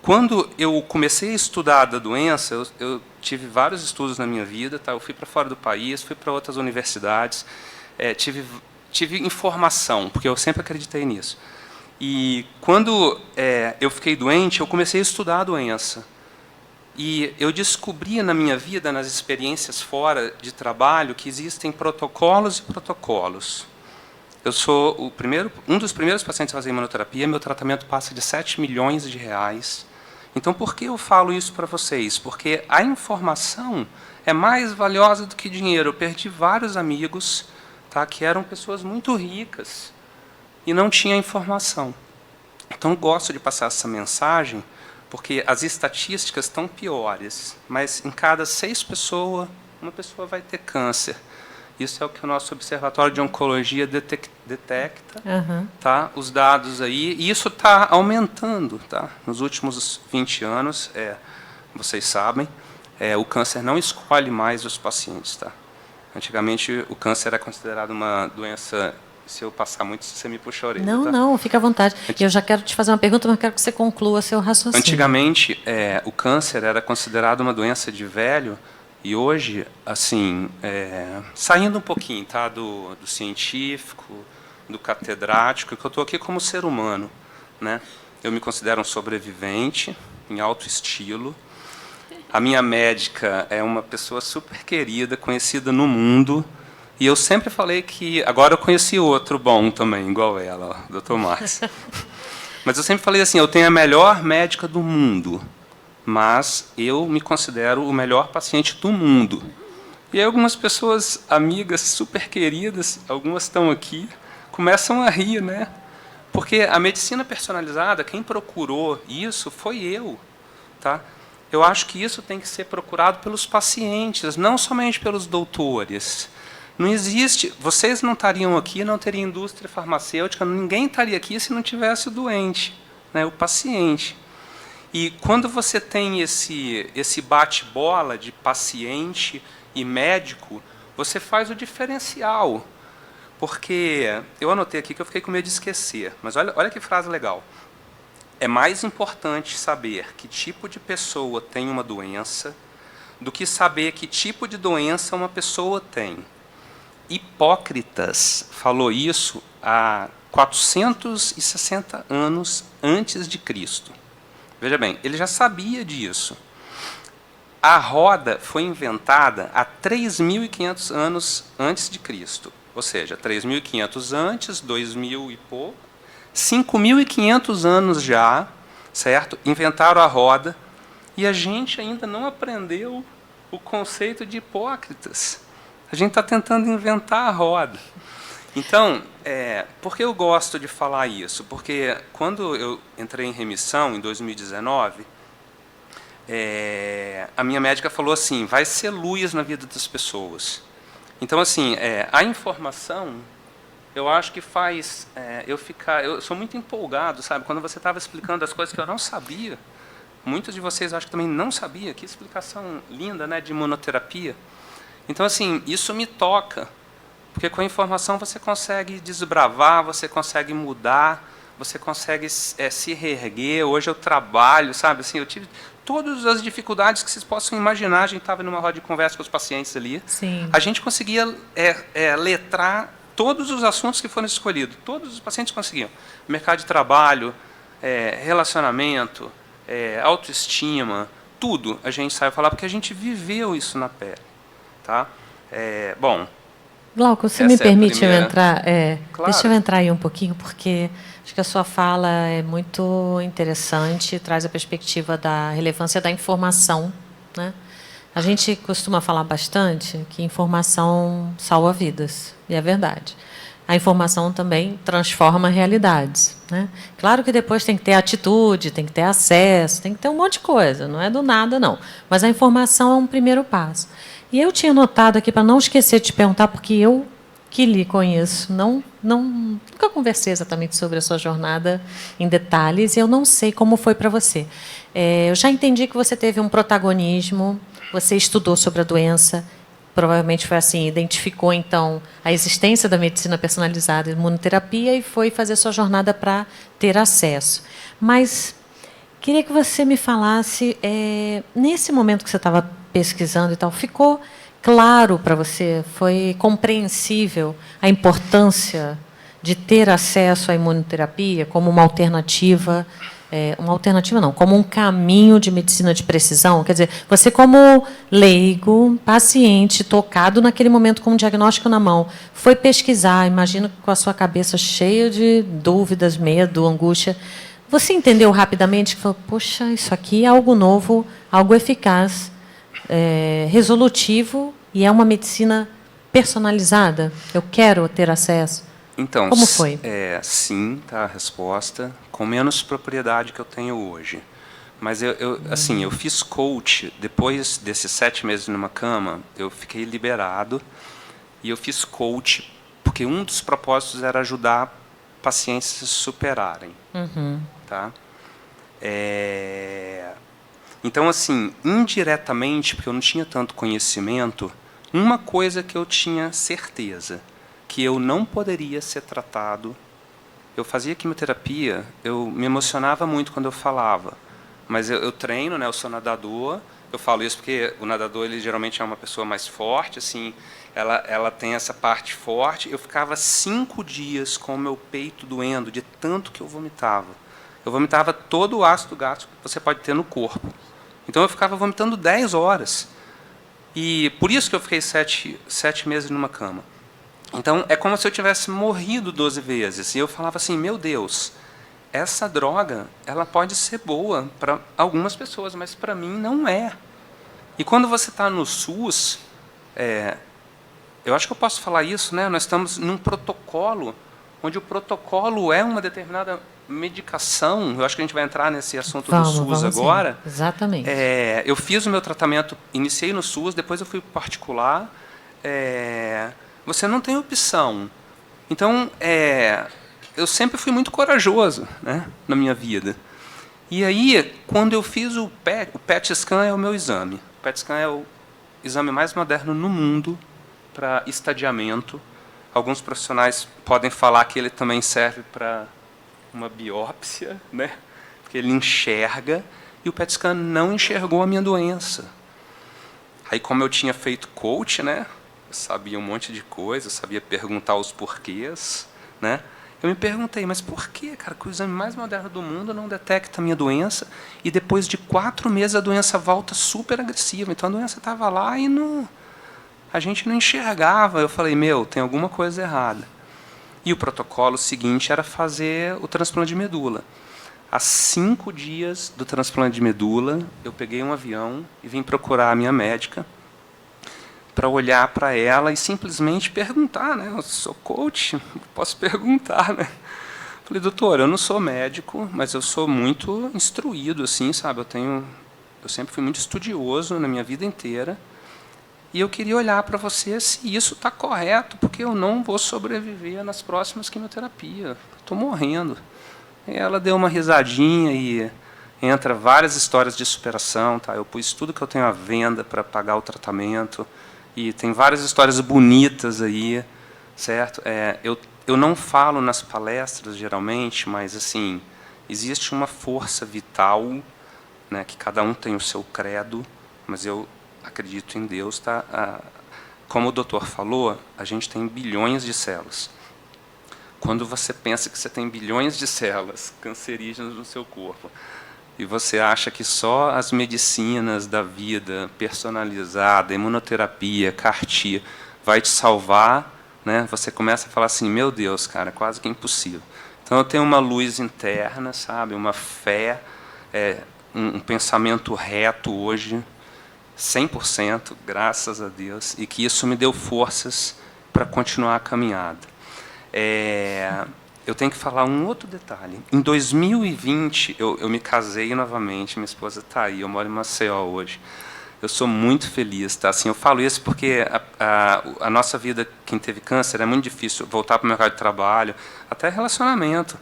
quando eu comecei a estudar da doença, eu tive vários estudos na minha vida. Tá? Eu fui para fora do país, fui para outras universidades, tive informação, porque eu sempre acreditei nisso. E, quando eu fiquei doente, eu comecei a estudar a doença. E eu descobri na minha vida, nas experiências fora de trabalho, que existem protocolos e protocolos. Eu sou um dos primeiros pacientes a fazer imunoterapia. Meu tratamento passa de 7 milhões de reais. Então, por que eu falo isso para vocês? Porque a informação é mais valiosa do que dinheiro. Eu perdi vários amigos, tá, que eram pessoas muito ricas e não tinham informação. Então, gosto de passar essa mensagem, porque as estatísticas estão piores, mas em cada 6 pessoas, uma pessoa vai ter câncer. Isso é o que o nosso Observatório de Oncologia detecta, tá? Os dados aí, e isso está aumentando, tá? Nos últimos 20 anos, vocês sabem, o câncer não escolhe mais os pacientes, tá? Antigamente, o câncer era considerado uma doença. Se eu passar muito, você me puxa a orelha. Não, tá? não, fica à vontade. Eu já quero te fazer uma pergunta, mas quero que você conclua seu raciocínio. Antigamente, o câncer era considerado uma doença de velho, e hoje, assim, saindo um pouquinho, tá, do científico, do catedrático, que eu estou aqui como ser humano, né? Eu me considero um sobrevivente, em alto estilo. A minha médica é uma pessoa super querida, conhecida no mundo. E eu sempre falei que... Agora eu conheci outro bom também, igual ela, o Dr. Márcio. Mas eu sempre falei assim, eu tenho a melhor médica do mundo, mas eu me considero o melhor paciente do mundo. E aí algumas pessoas, amigas super queridas, algumas estão aqui, começam a rir, né? Porque a medicina personalizada, quem procurou isso foi eu, tá? Eu acho que isso tem que ser procurado pelos pacientes, não somente pelos doutores. Não existe, vocês não estariam aqui, não teria indústria farmacêutica, ninguém estaria aqui se não tivesse o doente, né, o paciente. E quando você tem esse bate-bola de paciente e médico, você faz o diferencial. Porque eu anotei aqui que eu fiquei com medo de esquecer, mas olha que frase legal. É mais importante saber que tipo de pessoa tem uma doença do que saber que tipo de doença uma pessoa tem. Hipócritas falou isso há 460 anos antes de Cristo. Veja bem, ele já sabia disso. A roda foi inventada há 3.500 anos antes de Cristo. Ou seja, 3.500 antes, 2.000 e pouco, 5.500 anos já, certo? Inventaram a roda e a gente ainda não aprendeu o conceito de hipócritas. A gente está tentando inventar a roda. Então, por que eu gosto de falar isso? Porque quando eu entrei em remissão, em 2019, a minha médica falou assim, vai ser luz na vida das pessoas. Então, assim, a informação, eu acho que faz eu ficar... Eu sou muito empolgado, sabe? Quando você estava explicando as coisas que eu não sabia, muitos de vocês acho que também não sabiam, que explicação linda, né, de imunoterapia. Então, assim, isso me toca, porque com a informação você consegue desbravar, você consegue mudar, você consegue se reerguer. Hoje eu trabalho, sabe? Assim, eu tive todas as dificuldades que vocês possam imaginar. A gente estava numa roda de conversa com os pacientes ali. Sim. A gente conseguia letrar todos os assuntos que foram escolhidos. Todos os pacientes conseguiam. Mercado de trabalho, relacionamento, autoestima, tudo a gente sabe falar, porque a gente viveu isso na pele. Tá? Bom... Glauco, você me permite eu entrar? Claro. Deixa eu entrar aí um pouquinho, porque acho que a sua fala é muito interessante, traz a perspectiva da relevância da informação, né? A gente costuma falar bastante que informação salva vidas, e é verdade. A informação também transforma realidades, né? Claro que depois tem que ter atitude, tem que ter acesso, tem que ter um monte de coisa, não é do nada, não. Mas a informação é um primeiro passo. E eu tinha notado aqui, para não esquecer de te perguntar, porque eu, que lhe conheço, nunca conversei exatamente sobre a sua jornada em detalhes, e eu não sei como foi para você. Eu já entendi que você teve um protagonismo, você estudou sobre a doença, provavelmente foi assim, identificou, então, a existência da medicina personalizada, imunoterapia, e foi fazer sua jornada para ter acesso. Mas queria que você me falasse, nesse momento que você estava pesquisando e tal, ficou claro para você, foi compreensível a importância de ter acesso à imunoterapia como uma alternativa uma alternativa não, como um caminho de medicina de precisão? Quer dizer, você como leigo, paciente, tocado naquele momento com um diagnóstico na mão, foi pesquisar, imagino com a sua cabeça cheia de dúvidas, medo, angústia. Você entendeu rapidamente que falou, poxa, isso aqui é algo novo, algo eficaz, resolutivo, e é uma medicina personalizada? Eu quero ter acesso. Então, como foi? Sim, tá a resposta, com menos propriedade que eu tenho hoje. Mas assim, eu fiz coach, depois desses 7 meses numa cama, eu fiquei liberado, e eu fiz coach, porque um dos propósitos era ajudar pacientes a se superarem. Uhum. Tá? Então, assim, indiretamente, porque eu não tinha tanto conhecimento, uma coisa que eu tinha certeza, que eu não poderia ser tratado. Eu fazia quimioterapia, eu me emocionava muito quando eu falava, mas eu treino, né, eu sou nadador, eu falo isso porque o nadador ele geralmente é uma pessoa mais forte, assim, ela tem essa parte forte. Eu ficava 5 dias com o meu peito doendo de tanto que eu vomitava. Eu vomitava todo o ácido gástrico que você pode ter no corpo. Então eu ficava vomitando 10 horas. E por isso que eu fiquei 7 meses numa cama. Então, é como se eu tivesse morrido 12 vezes. E eu falava assim, meu Deus, essa droga ela pode ser boa para algumas pessoas, mas para mim não é. E quando você está no SUS, eu acho que eu posso falar isso, né? Nós estamos num protocolo, onde o protocolo é uma determinada medicação. Eu acho que a gente vai entrar nesse assunto do SUS agora. Sim. Exatamente. Eu fiz o meu tratamento, iniciei no SUS, depois eu fui para o particular. Você não tem opção. Então, eu sempre fui muito corajoso, né, na minha vida. E aí, quando eu fiz o PET scan é o meu exame. O PET scan é o exame mais moderno no mundo para estadiamento. Alguns profissionais podem falar que ele também serve para uma biópsia, né, porque ele enxerga, e o PET scan não enxergou a minha doença. Aí, como eu tinha feito coach, né, eu sabia um monte de coisa, eu sabia perguntar os porquês, né? Eu me perguntei, mas por que, cara, que o exame mais moderno do mundo não detecta a minha doença e depois de 4 meses a doença volta super agressiva? Então a doença estava lá e a gente não enxergava. Eu falei, tem alguma coisa errada. E o protocolo seguinte era fazer o transplante de medula. Há 5 dias do transplante de medula, eu peguei um avião e vim procurar a minha médica para olhar para ela e simplesmente perguntar, né? Eu sou coach, posso perguntar, né? Falei, doutor, eu não sou médico, mas eu sou muito instruído, assim, sabe? Eu sempre fui muito estudioso na minha vida inteira, e eu queria olhar para você se isso está correto, porque eu não vou sobreviver nas próximas quimioterapias. Estou morrendo. E ela deu uma risadinha e entra várias histórias de superação, tá? Eu pus tudo que eu tenho à venda para pagar o tratamento. E tem várias histórias bonitas aí, certo? Eu não falo nas palestras, geralmente, mas assim, existe uma força vital, né, que cada um tem o seu credo, mas eu acredito em Deus. Tá? Como o doutor falou, a gente tem bilhões de células. Quando você pensa que você tem bilhões de células cancerígenas no seu corpo, e você acha que só as medicinas da vida, personalizada, imunoterapia, CAR-T, vai te salvar, né? Você começa a falar assim, meu Deus, cara, quase que impossível. Então, eu tenho uma luz interna, sabe? Uma fé, um pensamento reto hoje, 100%, graças a Deus, e que isso me deu forças para continuar a caminhada. Eu tenho que falar um outro detalhe. Em 2020, eu me casei novamente, minha esposa está aí, eu moro em Maceió hoje. Eu sou muito feliz. Tá? Assim, eu falo isso porque a nossa vida, quem teve câncer, é muito difícil voltar para o mercado de trabalho, até relacionamento.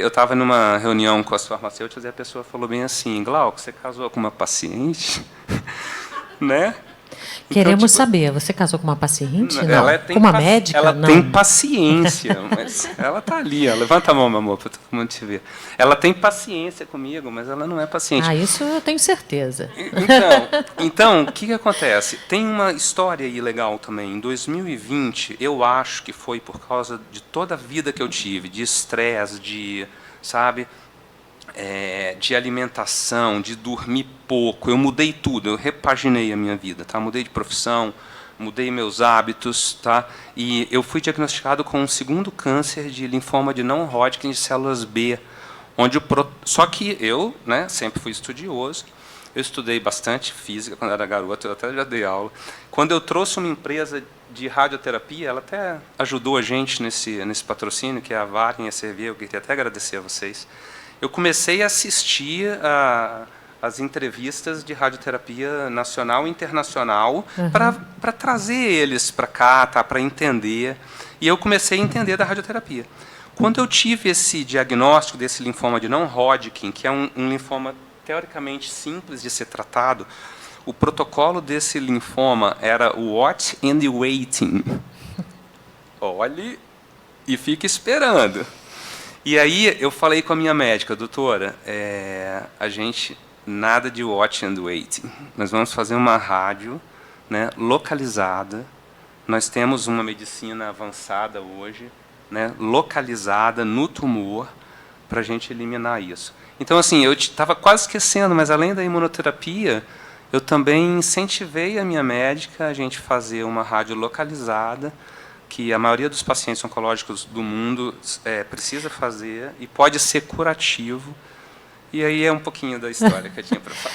Eu estava numa reunião com as farmacêuticas e a pessoa falou bem assim, Glauco, você casou com uma paciente? Né? Queremos saber, você casou com uma paciente? Ela com uma médica? Ela não. tem paciência, mas ela está ali. Ó, levanta a mão, meu amor, para todo mundo te ver. Ela tem paciência comigo, mas ela não é paciente. Isso eu tenho certeza. Então, o que acontece? Tem uma história aí legal também. Em 2020, eu acho que foi por causa de toda a vida que eu tive, de estresse, sabe? de alimentação, de dormir pouco. Eu mudei tudo, eu repaginei a minha vida, tá? Mudei de profissão, mudei meus hábitos, tá? E eu fui diagnosticado com um segundo câncer de linfoma de não-Hodgkin de células B, só que eu, né, sempre fui estudioso. Eu estudei bastante física quando era garoto, eu até já dei aula. Quando eu trouxe uma empresa de radioterapia, ela até ajudou a gente nesse patrocínio, que é a Varem e a Servier, eu queria até agradecer a vocês. Eu comecei a assistir as entrevistas de radioterapia nacional e internacional para trazer eles para cá, tá, para entender. E eu comecei a entender da radioterapia. Quando eu tive esse diagnóstico desse linfoma de não-Hodgkin, que é um linfoma teoricamente simples de ser tratado, o protocolo desse linfoma era watch and waiting. Olhe e fique esperando. E aí eu falei com a minha médica, doutora, a gente nada de watch and waiting. Nós vamos fazer uma rádio, né, localizada. Nós temos uma medicina avançada hoje, né, localizada no tumor, para a gente eliminar isso. Então, assim, eu estava quase esquecendo, mas além da imunoterapia, eu também incentivei a minha médica a gente fazer uma rádio localizada, que a maioria dos pacientes oncológicos do mundo precisa fazer e pode ser curativo. E aí é um pouquinho da história que eu tinha para falar.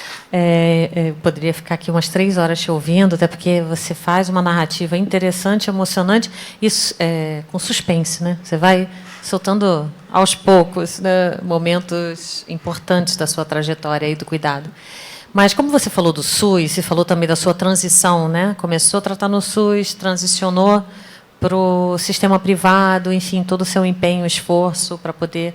Eu poderia ficar aqui umas 3 horas te ouvindo, até porque você faz uma narrativa interessante, emocionante, e com suspense, né? Você vai soltando aos poucos, né, momentos importantes da sua trajetória e do cuidado. Mas como você falou do SUS, você falou também da sua transição, né? Começou a tratar no SUS, transicionou para o sistema privado, enfim, todo o seu empenho, esforço para poder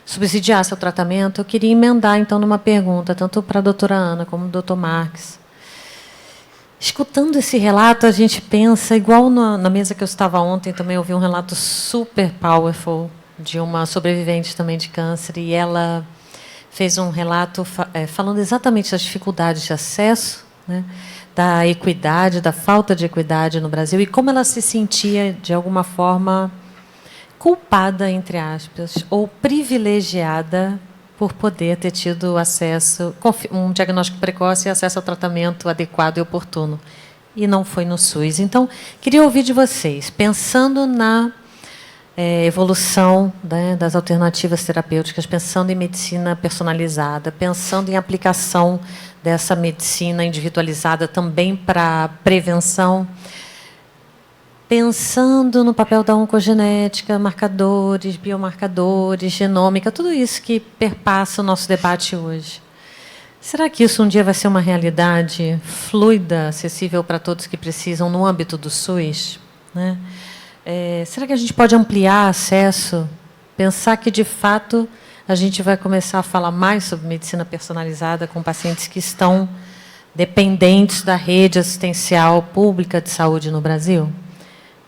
subsidiar seu tratamento. Eu queria emendar, então, numa pergunta, tanto para a doutora Ana como o doutor Marques. Escutando esse relato, a gente pensa, igual na mesa que eu estava ontem, também ouvi um relato super powerful de uma sobrevivente também de câncer, e ela fez um relato falando exatamente das dificuldades de acesso, né, da equidade, da falta de equidade no Brasil, e como ela se sentia, de alguma forma, culpada, entre aspas, ou privilegiada por poder ter tido acesso, um diagnóstico precoce e acesso ao tratamento adequado e oportuno. E não foi no SUS. Então, queria ouvir de vocês, pensando na evolução, né, das alternativas terapêuticas, pensando em medicina personalizada, pensando em aplicação dessa medicina individualizada também para prevenção, pensando no papel da oncogenética, marcadores, biomarcadores, genômica, tudo isso que perpassa o nosso debate hoje. Será que isso um dia vai ser uma realidade fluida, acessível para todos que precisam no âmbito do SUS, né? Será que a gente pode ampliar acesso? Pensar que, de fato, a gente vai começar a falar mais sobre medicina personalizada com pacientes que estão dependentes da rede assistencial pública de saúde no Brasil?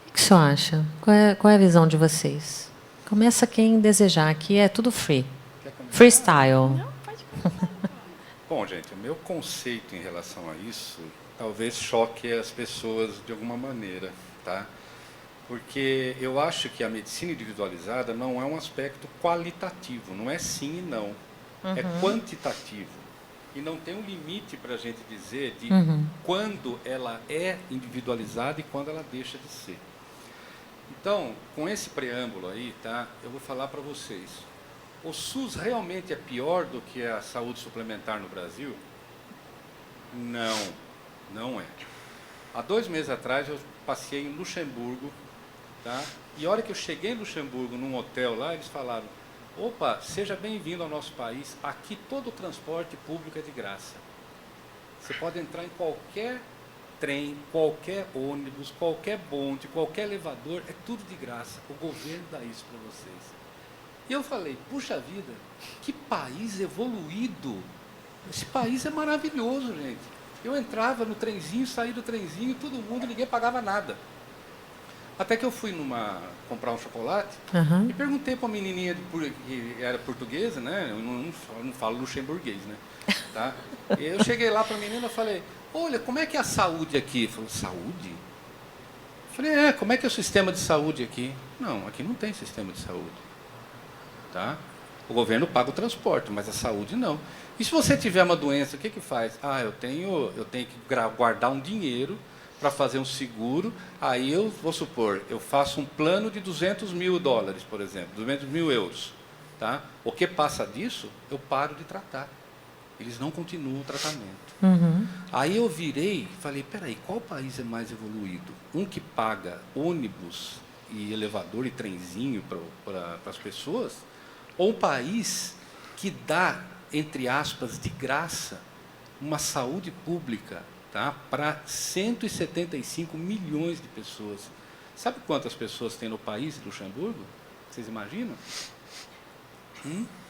O que o senhor acha? Qual é a visão de vocês? Começa quem desejar. Aqui é tudo free. Freestyle. Não, pode começar. Bom, gente, o meu conceito em relação a isso talvez choque as pessoas de alguma maneira, tá? Porque eu acho que a medicina individualizada não é um aspecto qualitativo, não é sim e não, é quantitativo. E não tem um limite para a gente dizer de quando ela é individualizada e quando ela deixa de ser. Então, com esse preâmbulo aí, tá, eu vou falar para vocês. O SUS realmente é pior do que a saúde suplementar no Brasil? Não, não é. Há 2 meses atrás eu passei em Luxemburgo, tá? E a hora que eu cheguei em Luxemburgo, num hotel lá, eles falaram: opa, seja bem-vindo ao nosso país, aqui todo o transporte público é de graça. Você pode entrar em qualquer trem, qualquer ônibus, qualquer bonde, qualquer elevador, é tudo de graça. O governo dá isso para vocês. E eu falei: puxa vida, que país evoluído. Esse país é maravilhoso, gente. Eu entrava no trenzinho, saía do trenzinho, todo mundo, ninguém pagava nada. Até que eu fui comprar um chocolate e perguntei para uma menininha que era portuguesa, né? Eu não falo luxemburguês, né? Tá? E eu cheguei lá para a menina e falei: olha, como é que é a saúde aqui? Ela falou: saúde? Eu falei: como é que é o sistema de saúde aqui? Não, aqui não tem sistema de saúde. Tá? O governo paga o transporte, mas a saúde não. E se você tiver uma doença, o que que faz? Ah, eu tenho que guardar um dinheiro para fazer um seguro. Aí eu, vou supor, eu faço um plano de $200 mil, por exemplo, 200 mil euros. Tá? O que passa disso, eu paro de tratar. Eles não continuam o tratamento. Aí eu virei e falei, peraí, qual país é mais evoluído? Um que paga ônibus e elevador e trenzinho para as pessoas? Ou um país que dá, entre aspas, de graça, uma saúde pública, tá, para 175 milhões de pessoas? Sabe quantas pessoas tem no país de Luxemburgo? Vocês imaginam?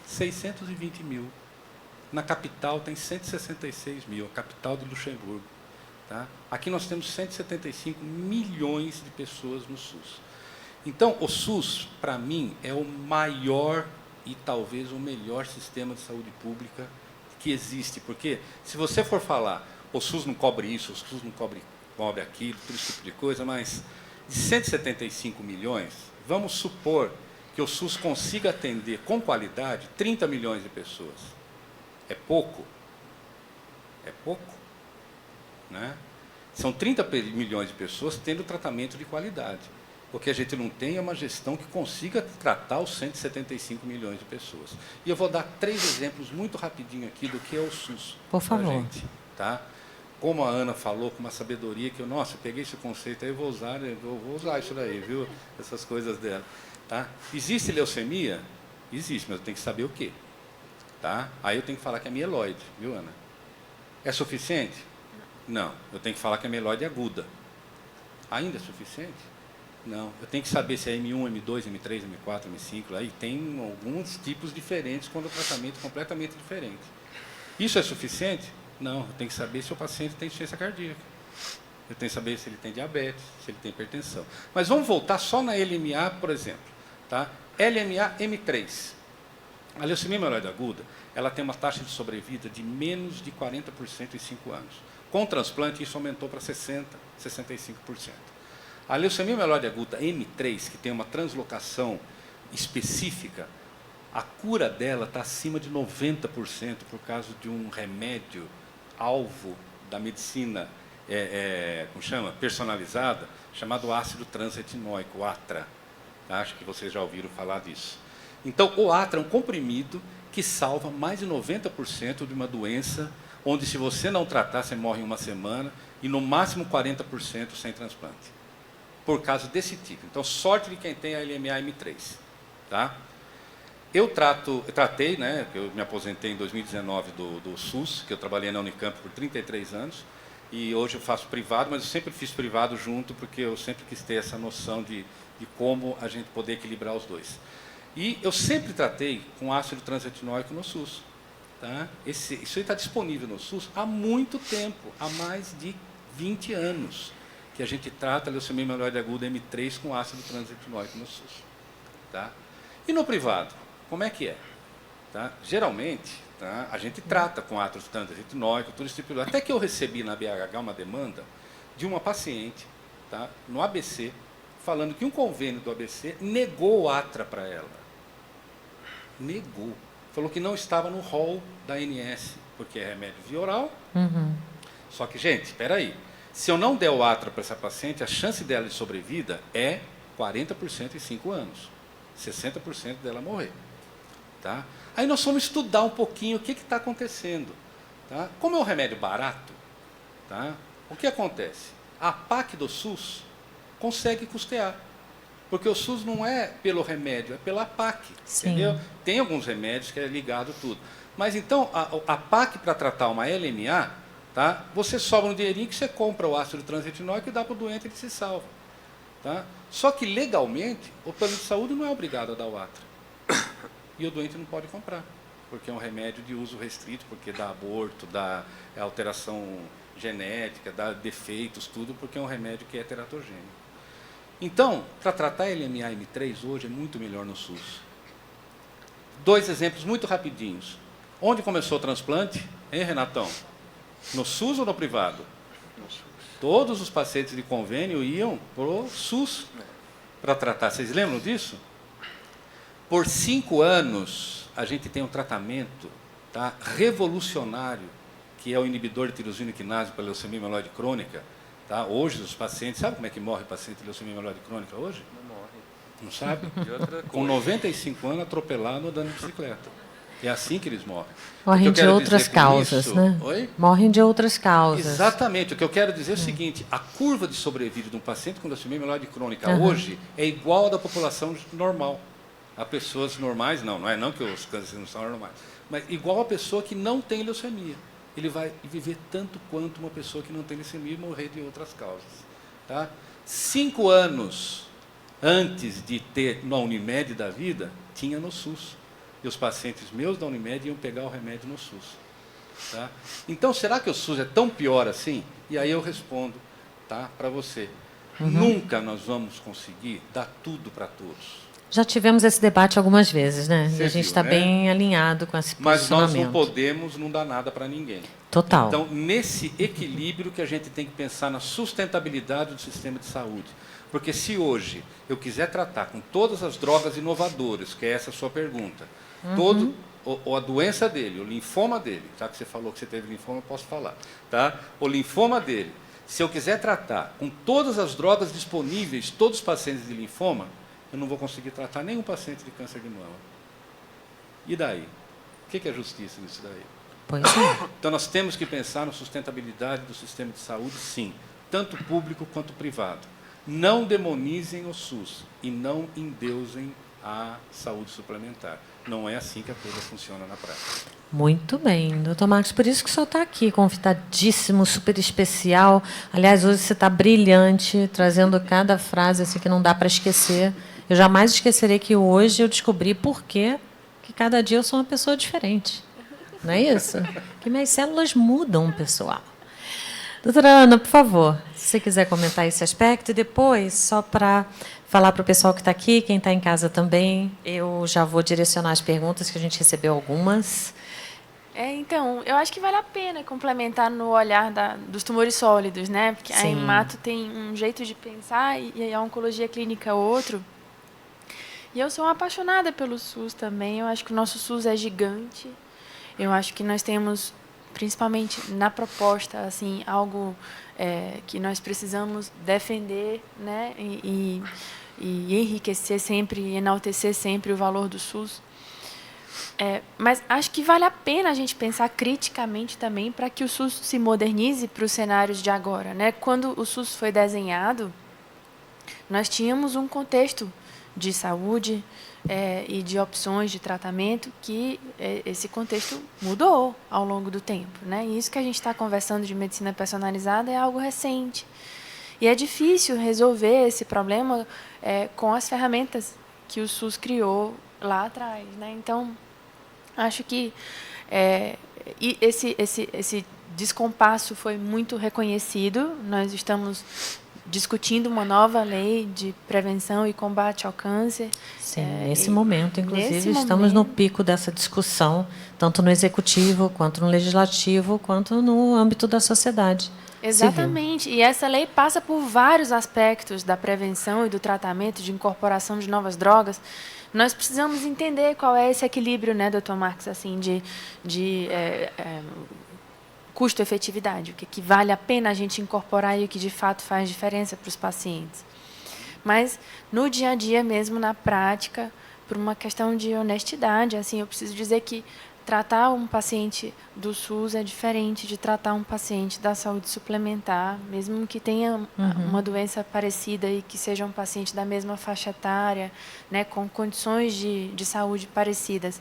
620 mil. Na capital tem 166 mil, a capital de Luxemburgo. Tá? Aqui nós temos 175 milhões de pessoas no SUS. Então, o SUS, para mim, é o maior e talvez o melhor sistema de saúde pública que existe. Porque, se você for falar, o SUS não cobre isso, o SUS não cobre aquilo, todo esse tipo de coisa, mas de 175 milhões, vamos supor que o SUS consiga atender com qualidade 30 milhões de pessoas. É pouco? É pouco. Né? São 30 milhões de pessoas tendo tratamento de qualidade. O que a gente não tem é uma gestão que consiga tratar os 175 milhões de pessoas. E eu vou dar 3 exemplos muito rapidinho aqui do que é o SUS. Por favor. Gente, tá? Como a Ana falou, com uma sabedoria que eu peguei esse conceito aí, vou usar isso daí, viu? Essas coisas dela. Tá? Existe leucemia? Existe, mas eu tenho que saber o quê. Tá? Aí eu tenho que falar que é mieloide, viu, Ana? É suficiente? Não. Eu tenho que falar que é mieloide aguda. Ainda é suficiente? Não. Eu tenho que saber se é M1, M2, M3, M4, M5. Aí tem alguns tipos diferentes quando o tratamento é completamente diferente. Isso é suficiente? Não. Eu tenho que saber se o paciente tem insuficiência cardíaca. Eu tenho que saber se ele tem diabetes, se ele tem hipertensão. Mas vamos voltar só na LMA, por exemplo. Tá? LMA M3. A leucemia mieloide aguda, ela tem uma taxa de sobrevida de menos de 40% em 5 anos. Com o transplante, isso aumentou para 60%, 65%. A leucemia mieloide aguda M3, que tem uma translocação específica, a cura dela está acima de 90% por causa de um remédio alvo da medicina como chama? Personalizada, chamado ácido transretinóico, o ATRA. Acho que vocês já ouviram falar disso. Então, o ATRA é um comprimido que salva mais de 90% de uma doença onde, se você não tratar, você morre em 1 semana e, no máximo, 40% sem transplante. Por causa desse tipo. Então, sorte de quem tem a LMA M3. Tá? Eu tratei, né, eu me aposentei em 2019 do SUS, que eu trabalhei na Unicamp por 33 anos, e hoje eu faço privado, mas eu sempre fiz privado junto, porque eu sempre quis ter essa noção de como a gente poder equilibrar os dois. E eu sempre tratei com ácido transretinóico no SUS. Tá? Isso aí está disponível no SUS há muito tempo, há mais de 20 anos, que a gente trata a leucemia mieloide aguda M3 com ácido transretinóico no SUS. Tá? E no privado, como é que é? Tá? Geralmente, tá, a gente trata com ácido transretinóico, tudo esse tipo de... Até que eu recebi na BHH uma demanda de uma paciente, tá, no ABC, falando que um convênio do ABC negou o ATRA para ela. Negou. Falou que não estava no rol da ANS, porque é remédio via oral. Só que, gente, espera aí. Se eu não der o ATRA para essa paciente, a chance dela de sobrevida é 40% em 5 anos. 60% dela morrer. Tá? Aí nós vamos estudar um pouquinho o que está acontecendo. Tá? Como é um remédio barato, tá? O que acontece? A PAC do SUS consegue custear. Porque o SUS não é pelo remédio, é pela PAC. Entendeu? Tem alguns remédios que é ligado tudo. Mas então, a PAC para tratar uma LMA, tá? Você sobra um dinheirinho que você compra o ácido transretinóico e dá para o doente e ele se salva. Tá? Só que, legalmente, o plano de saúde não é obrigado a dar o ATRA. E o doente não pode comprar, porque é um remédio de uso restrito, porque dá aborto, dá alteração genética, dá defeitos, tudo, porque é um remédio que é teratogênico. Então, para tratar a LMA M3 hoje é muito melhor no SUS. 2 exemplos muito rapidinhos. Onde começou o transplante? Hein, Renatão? No SUS ou no privado? No SUS. Todos os pacientes de convênio iam para o SUS para tratar. Vocês lembram disso? Por 5 anos, a gente tem um tratamento, tá, revolucionário, que é o inibidor de tirosina quinase para leucemia mieloide crônica. Tá? Hoje, os pacientes... Sabe como é que morre o paciente de leucemia mieloide crônica hoje? Não morre. Não sabe? De outra Com 95 anos, atropelado, andando de bicicleta. É assim que eles morrem. Morrem de outras causas, né? Oi? Morrem de outras causas. Exatamente. O que eu quero dizer é o seguinte, a curva de sobrevida de um paciente com leucemia mieloide crônica hoje é igual à da população normal. A pessoas normais, não que os cânceres não são normais, mas igual a pessoa que não tem leucemia. Ele vai viver tanto quanto uma pessoa que não tem leucemia e morrer de outras causas. Tá? 5 anos antes de ter na Unimed da vida, tinha no SUS. E os pacientes meus da Unimed iam pegar o remédio no SUS. Tá? Então, será que o SUS é tão pior assim? E aí eu respondo, tá, para você. Nunca nós vamos conseguir dar tudo para todos. Já tivemos esse debate algumas vezes, né? Você A gente está viu, né? bem alinhado com esse Mas nós posicionamento. não podemos não dar nada para ninguém. Total. Então, nesse equilíbrio que a gente tem que pensar na sustentabilidade do sistema de saúde. Porque se hoje eu quiser tratar com todas as drogas inovadoras, que é essa a sua pergunta, ou a doença dele, o linfoma dele, tá? Que você falou que você teve linfoma, eu posso falar. Tá? O linfoma dele, se eu quiser tratar com todas as drogas disponíveis, todos os pacientes de linfoma, eu não vou conseguir tratar nenhum paciente de câncer de mama. E daí? O que é justiça nisso daí? Pois é. Então, nós temos que pensar na sustentabilidade do sistema de saúde, sim, tanto público quanto privado. Não demonizem o SUS e não endeusem a saúde suplementar. Não é assim que a coisa funciona na prática. Muito bem, doutor Marcos, por isso que o senhor está aqui, convidadíssimo, super especial. Aliás, hoje você está brilhante, trazendo cada frase assim, que não dá para esquecer. Eu jamais esquecerei que hoje eu descobri por que cada dia eu sou uma pessoa diferente. Não é isso? Que minhas células mudam, pessoal. Doutora Ana, por favor, se você quiser comentar esse aspecto, e depois, só para falar para o pessoal que está aqui, quem está em casa também, eu já vou direcionar as perguntas, que a gente recebeu algumas. Então, eu acho que vale a pena complementar no olhar dos tumores sólidos, né? Porque a Sim. hemato tem um jeito de pensar e a oncologia clínica outro. E eu sou uma apaixonada pelo SUS também. Eu acho que o nosso SUS é gigante. Eu acho que nós temos, principalmente na proposta, assim, algo que nós precisamos defender, né? E enriquecer sempre, enaltecer sempre o valor do SUS. Mas acho que vale a pena a gente pensar criticamente também para que o SUS se modernize para os cenários de agora, né? Quando o SUS foi desenhado, nós tínhamos um contexto de saúde e de opções de tratamento que esse contexto mudou ao longo do tempo, né? E isso que a gente está conversando de medicina personalizada é algo recente. E é difícil resolver esse problema com as ferramentas que o SUS criou lá atrás, né? Então, acho que esse descompasso foi muito reconhecido. Nós estamos discutindo uma nova lei de prevenção e combate ao câncer. Sim, nesse momento, inclusive, nesse estamos momento, no pico dessa discussão, tanto no executivo, quanto no legislativo, quanto no âmbito da sociedade. Exatamente. Civil. E essa lei passa por vários aspectos da prevenção e do tratamento, de incorporação de novas drogas. Nós precisamos entender qual é esse equilíbrio, né, doutor Marcos, assim, de custo-efetividade, o que vale a pena a gente incorporar e o que de fato faz diferença para os pacientes. Mas no dia a dia mesmo, na prática, por uma questão de honestidade, assim, eu preciso dizer que tratar um paciente do SUS é diferente de tratar um paciente da saúde suplementar, mesmo que tenha uma doença parecida e que seja um paciente da mesma faixa etária, né, com condições de saúde parecidas.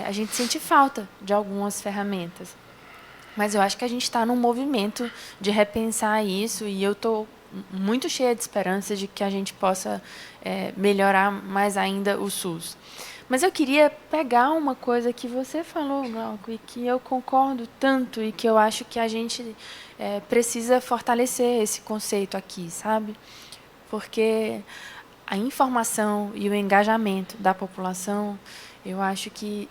A gente sente falta de algumas ferramentas. Mas eu acho que a gente está num movimento de repensar isso e eu estou muito cheia de esperança de que a gente possa melhorar mais ainda o SUS. Mas eu queria pegar uma coisa que você falou, Glauco, e que eu concordo tanto e que eu acho que a gente precisa fortalecer esse conceito aqui, sabe? Porque a informação e o engajamento da população, eu acho que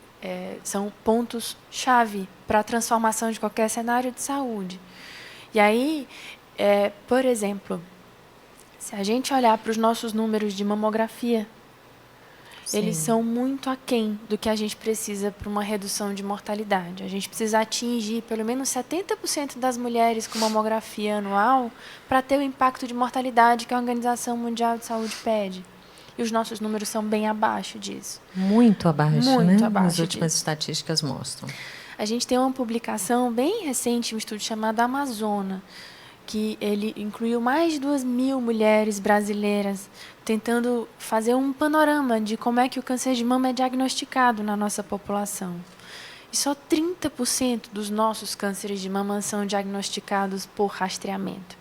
são pontos-chave para a transformação de qualquer cenário de saúde. E aí, por exemplo, se a gente olhar para os nossos números de mamografia, eles Sim. são muito aquém do que a gente precisa para uma redução de mortalidade. A gente precisa atingir pelo menos 70% das mulheres com mamografia anual para ter o impacto de mortalidade que a Organização Mundial de Saúde pede. E os nossos números são bem abaixo disso. Muito abaixo, Muito né? abaixo As últimas disso. estatísticas mostram. A gente tem uma publicação bem recente, um estudo chamado Amazona, que ele incluiu mais de 2.000 mulheres brasileiras, tentando fazer um panorama de como é que o câncer de mama é diagnosticado na nossa população. E só 30% dos nossos cânceres de mama são diagnosticados por rastreamento.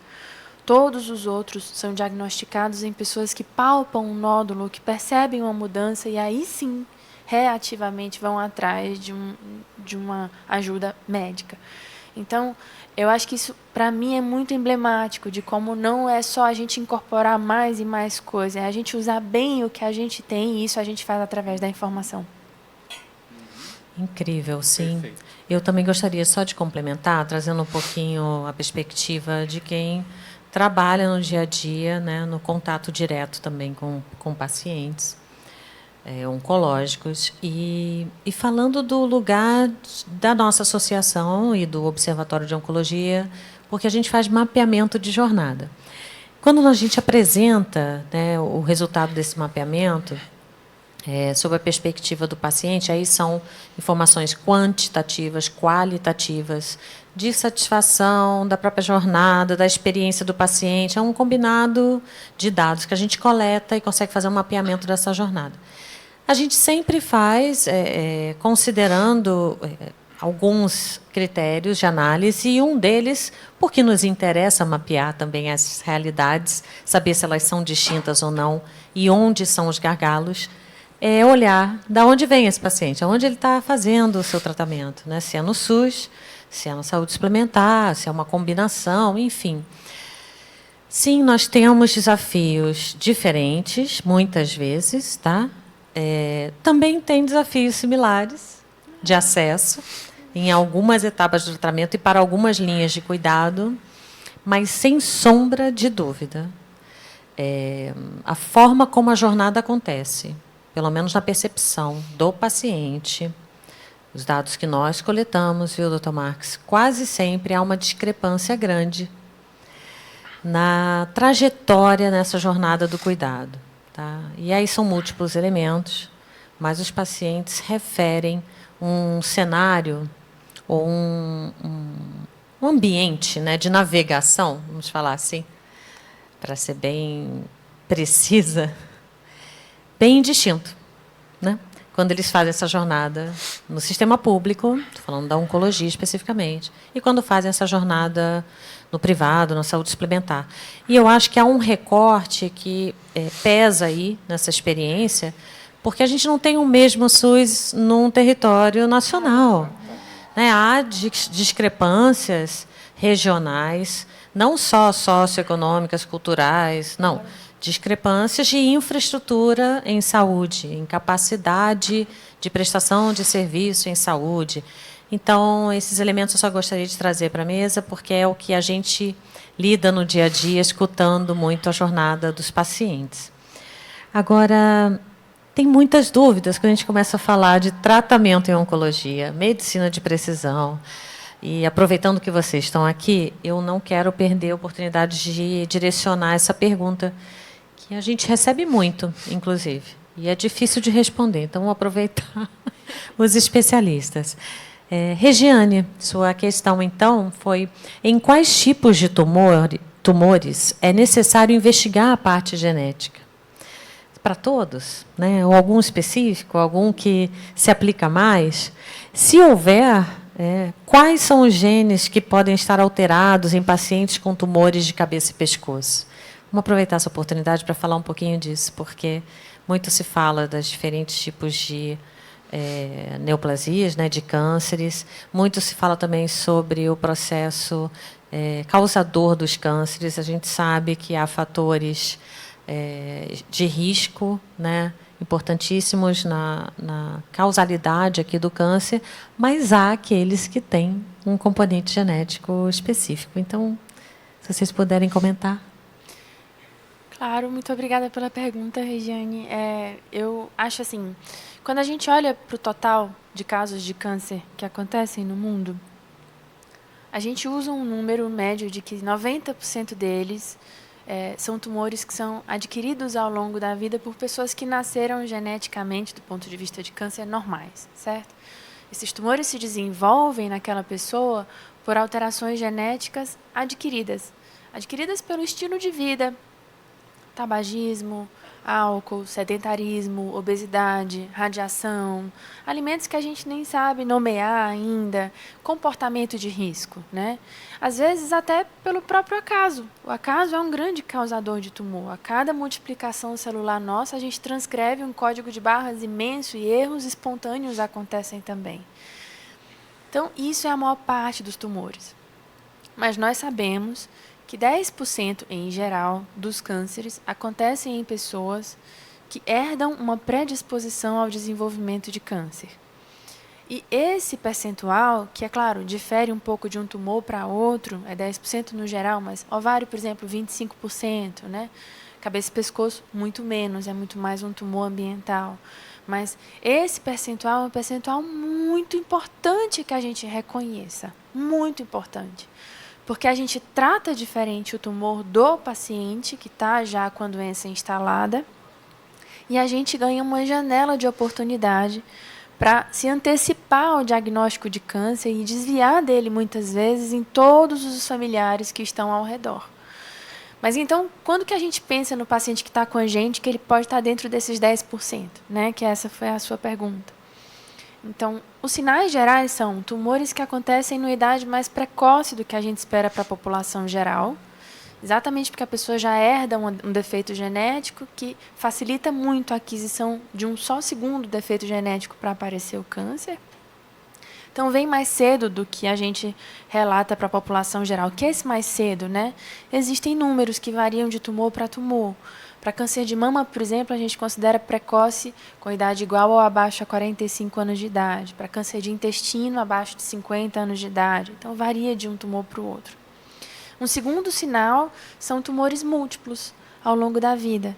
Todos os outros são diagnosticados em pessoas que palpam um nódulo, que percebem uma mudança e aí sim, reativamente vão atrás de uma ajuda médica. Então, eu acho que isso, para mim, é muito emblemático de como não é só a gente incorporar mais e mais coisas, é a gente usar bem o que a gente tem e isso a gente faz através da informação. Incrível, sim. Perfeito. Eu também gostaria só de complementar, trazendo um pouquinho a perspectiva de quem trabalha no dia a dia, né, no contato direto também com pacientes oncológicos. E falando do lugar da nossa associação e do Observatório de Oncologia, porque a gente faz mapeamento de jornada. Quando a gente apresenta, né, o resultado desse mapeamento, sob a perspectiva do paciente, aí são informações quantitativas, qualitativas, de satisfação da própria jornada, da experiência do paciente. É um combinado de dados que a gente coleta e consegue fazer um mapeamento dessa jornada. A gente sempre faz, considerando alguns critérios de análise, e um deles, porque nos interessa mapear também as realidades, saber se elas são distintas ou não, e onde são os gargalos, é olhar de onde vem esse paciente, aonde ele está fazendo o seu tratamento, né? Se é no SUS, se é na saúde suplementar, se é uma combinação, enfim. Sim, nós temos desafios diferentes, muitas vezes, tá? Também tem desafios similares de acesso em algumas etapas do tratamento e para algumas linhas de cuidado, mas sem sombra de dúvida, a forma como a jornada acontece, pelo menos na percepção do paciente, os dados que nós coletamos, viu, doutor Marques, quase sempre há uma discrepância grande na trajetória nessa jornada do cuidado. Tá? E aí são múltiplos elementos, mas os pacientes referem um cenário ou um ambiente, né, de navegação, vamos falar assim, para ser bem precisa, bem distinto, né? Quando eles fazem essa jornada no sistema público, estou falando da oncologia especificamente, e quando fazem essa jornada no privado, na saúde suplementar. E eu acho que há um recorte que pesa aí nessa experiência, porque a gente não tem o mesmo SUS num território nacional, né? Há discrepâncias regionais, não só socioeconômicas, culturais, não. Discrepâncias de infraestrutura em saúde, em capacidade de prestação de serviço em saúde. Então, esses elementos eu só gostaria de trazer para a mesa, porque é o que a gente lida no dia a dia, escutando muito a jornada dos pacientes. Agora, tem muitas dúvidas quando a gente começa a falar de tratamento em oncologia, medicina de precisão. E, aproveitando que vocês estão aqui, eu não quero perder a oportunidade de direcionar essa pergunta, que a gente recebe muito, inclusive, e é difícil de responder, então vou aproveitar os especialistas. Regiane, sua questão, então, foi em quais tipos de tumores é necessário investigar a parte genética? Para todos, né? Ou algum específico, algum que se aplica mais? Se houver, quais são os genes que podem estar alterados em pacientes com tumores de cabeça e pescoço? Vamos aproveitar essa oportunidade para falar um pouquinho disso, porque muito se fala dos diferentes tipos de neoplasias, né, de cânceres. Muito se fala também sobre o processo causador dos cânceres. A gente sabe que há fatores de risco, né, importantíssimos na causalidade aqui do câncer, mas há aqueles que têm um componente genético específico. Então, se vocês puderem comentar. Claro, muito obrigada pela pergunta, Regiane. Eu acho assim, quando a gente olha para o total de casos de câncer que acontecem no mundo, a gente usa um número médio de que 90% deles são tumores que são adquiridos ao longo da vida por pessoas que nasceram geneticamente, do ponto de vista de câncer, normais, certo? Esses tumores se desenvolvem naquela pessoa por alterações genéticas adquiridas pelo estilo de vida, tabagismo, álcool, sedentarismo, obesidade, radiação, alimentos que a gente nem sabe nomear ainda, comportamento de risco, né? Às vezes até pelo próprio acaso. O acaso é um grande causador de tumor. A cada multiplicação celular nossa, a gente transcreve um código de barras imenso e erros espontâneos acontecem também. Então, isso é a maior parte dos tumores. Mas nós sabemos que 10%, em geral, dos cânceres acontecem em pessoas que herdam uma predisposição ao desenvolvimento de câncer. E esse percentual, que é claro, difere um pouco de um tumor para outro, é 10% no geral, mas ovário, por exemplo, 25%, né? Cabeça e pescoço, muito menos, é muito mais um tumor ambiental. Mas esse percentual é um percentual muito importante que a gente reconheça, muito importante. Porque a gente trata diferente o tumor do paciente, que está já com a doença instalada, e a gente ganha uma janela de oportunidade para se antecipar ao diagnóstico de câncer e desviar dele, muitas vezes, em todos os familiares que estão ao redor. Mas então, quando que a gente pensa no paciente que está com a gente, que ele pode estar dentro desses 10%, né? Que essa foi a sua pergunta. Então, os sinais gerais são tumores que acontecem numa idade mais precoce do que a gente espera para a população geral, exatamente porque a pessoa já herda um defeito genético que facilita muito a aquisição de um só segundo defeito genético para aparecer o câncer. Então, vem mais cedo do que a gente relata para a população geral. O que é esse mais cedo, né? Existem números que variam de tumor para tumor. Para câncer de mama, por exemplo, a gente considera precoce com idade igual ou abaixo a 45 anos de idade. Para câncer de intestino, abaixo de 50 anos de idade. Então, varia de um tumor para o outro. Um segundo sinal são tumores múltiplos ao longo da vida.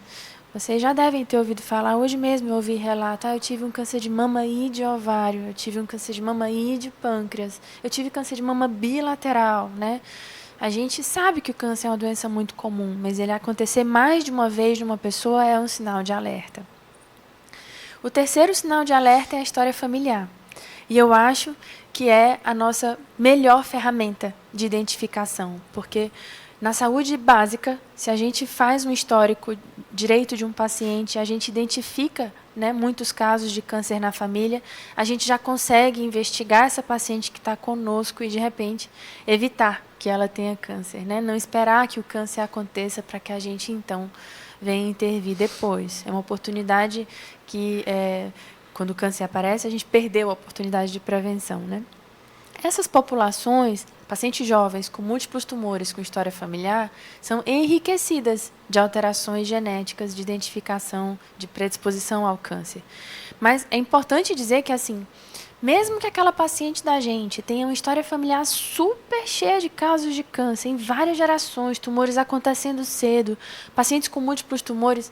Vocês já devem ter ouvido falar, hoje mesmo eu ouvi relato, eu tive um câncer de mama e de ovário, eu tive um câncer de mama e de pâncreas, eu tive câncer de mama bilateral, né? A gente sabe que o câncer é uma doença muito comum, mas ele acontecer mais de uma vez numa pessoa é um sinal de alerta. O terceiro sinal de alerta é a história familiar. E eu acho que é a nossa melhor ferramenta de identificação, porque na saúde básica, se a gente faz um histórico direito de um paciente, a gente identifica, né, muitos casos de câncer na família, a gente já consegue investigar essa paciente que está conosco e, de repente, evitar que ela tenha câncer, né? Não esperar que o câncer aconteça para que a gente, então, venha intervir depois. É uma oportunidade que, quando o câncer aparece, a gente perdeu a oportunidade de prevenção, né? Essas populações, pacientes jovens com múltiplos tumores com história familiar, são enriquecidas de alterações genéticas de identificação de predisposição ao câncer. Mas é importante dizer que, assim, mesmo que aquela paciente da gente tenha uma história familiar super cheia de casos de câncer, em várias gerações, tumores acontecendo cedo, pacientes com múltiplos tumores,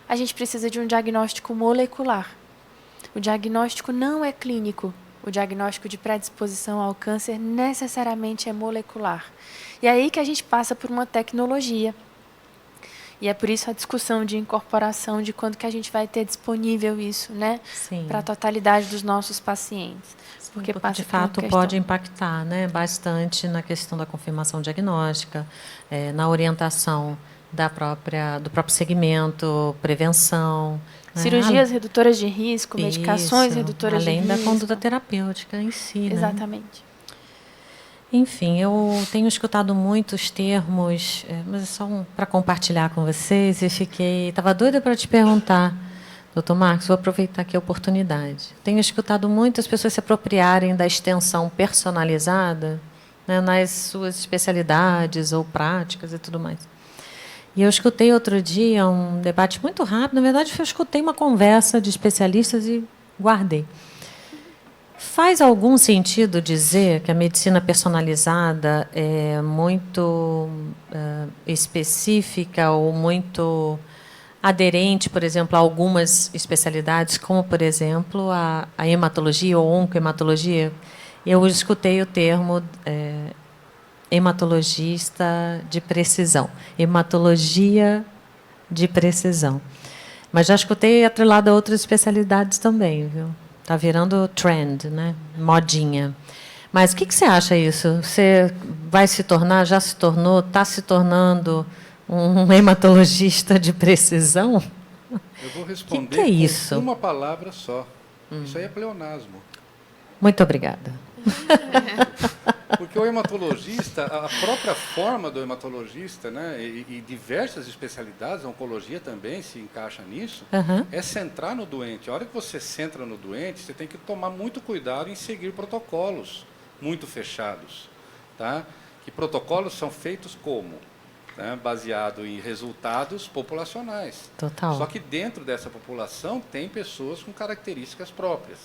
a gente precisa de um diagnóstico molecular. O diagnóstico não é clínico. O diagnóstico de predisposição ao câncer necessariamente é molecular. E é aí que a gente passa por uma tecnologia. E é por isso a discussão de incorporação, de quando que a gente vai ter disponível isso, né? Para a totalidade dos nossos pacientes. Porque de fato pode impactar, né, bastante na questão da confirmação diagnóstica, na orientação do próprio segmento, prevenção. Cirurgias redutoras de risco, medicações redutoras de risco. Além da conduta terapêutica em si. Exatamente. Né? Enfim, eu tenho escutado muitos termos, mas é só para compartilhar com vocês, e estava doida para te perguntar, doutor Marcos, vou aproveitar aqui a oportunidade. Tenho escutado muitas pessoas se apropriarem da extensão personalizada, né, nas suas especialidades ou práticas e tudo mais. E eu escutei outro dia um debate muito rápido, na verdade, eu escutei uma conversa de especialistas e guardei. Faz algum sentido dizer que a medicina personalizada é muito específica ou muito aderente, por exemplo, a algumas especialidades, como, por exemplo, a hematologia ou oncohematologia? Eu escutei o termo hematologista de precisão, hematologia de precisão. Mas já escutei atrelado a outras especialidades também, viu? Está virando trend, né? Modinha. Mas o que você acha isso? Você vai se tornar, já se tornou, está se tornando um hematologista de precisão? Eu vou Que responder é isso? com uma palavra só. Isso aí é pleonasmo. Muito obrigada. Porque o hematologista, a própria forma do hematologista, né, e diversas especialidades, a oncologia também se encaixa nisso, Uhum. é centrar no doente. A hora que você centra no doente, você tem que tomar muito cuidado em seguir protocolos muito fechados. Tá? Que protocolos são feitos como? Né, baseado em resultados populacionais. Total. Só que dentro dessa população tem pessoas com características próprias.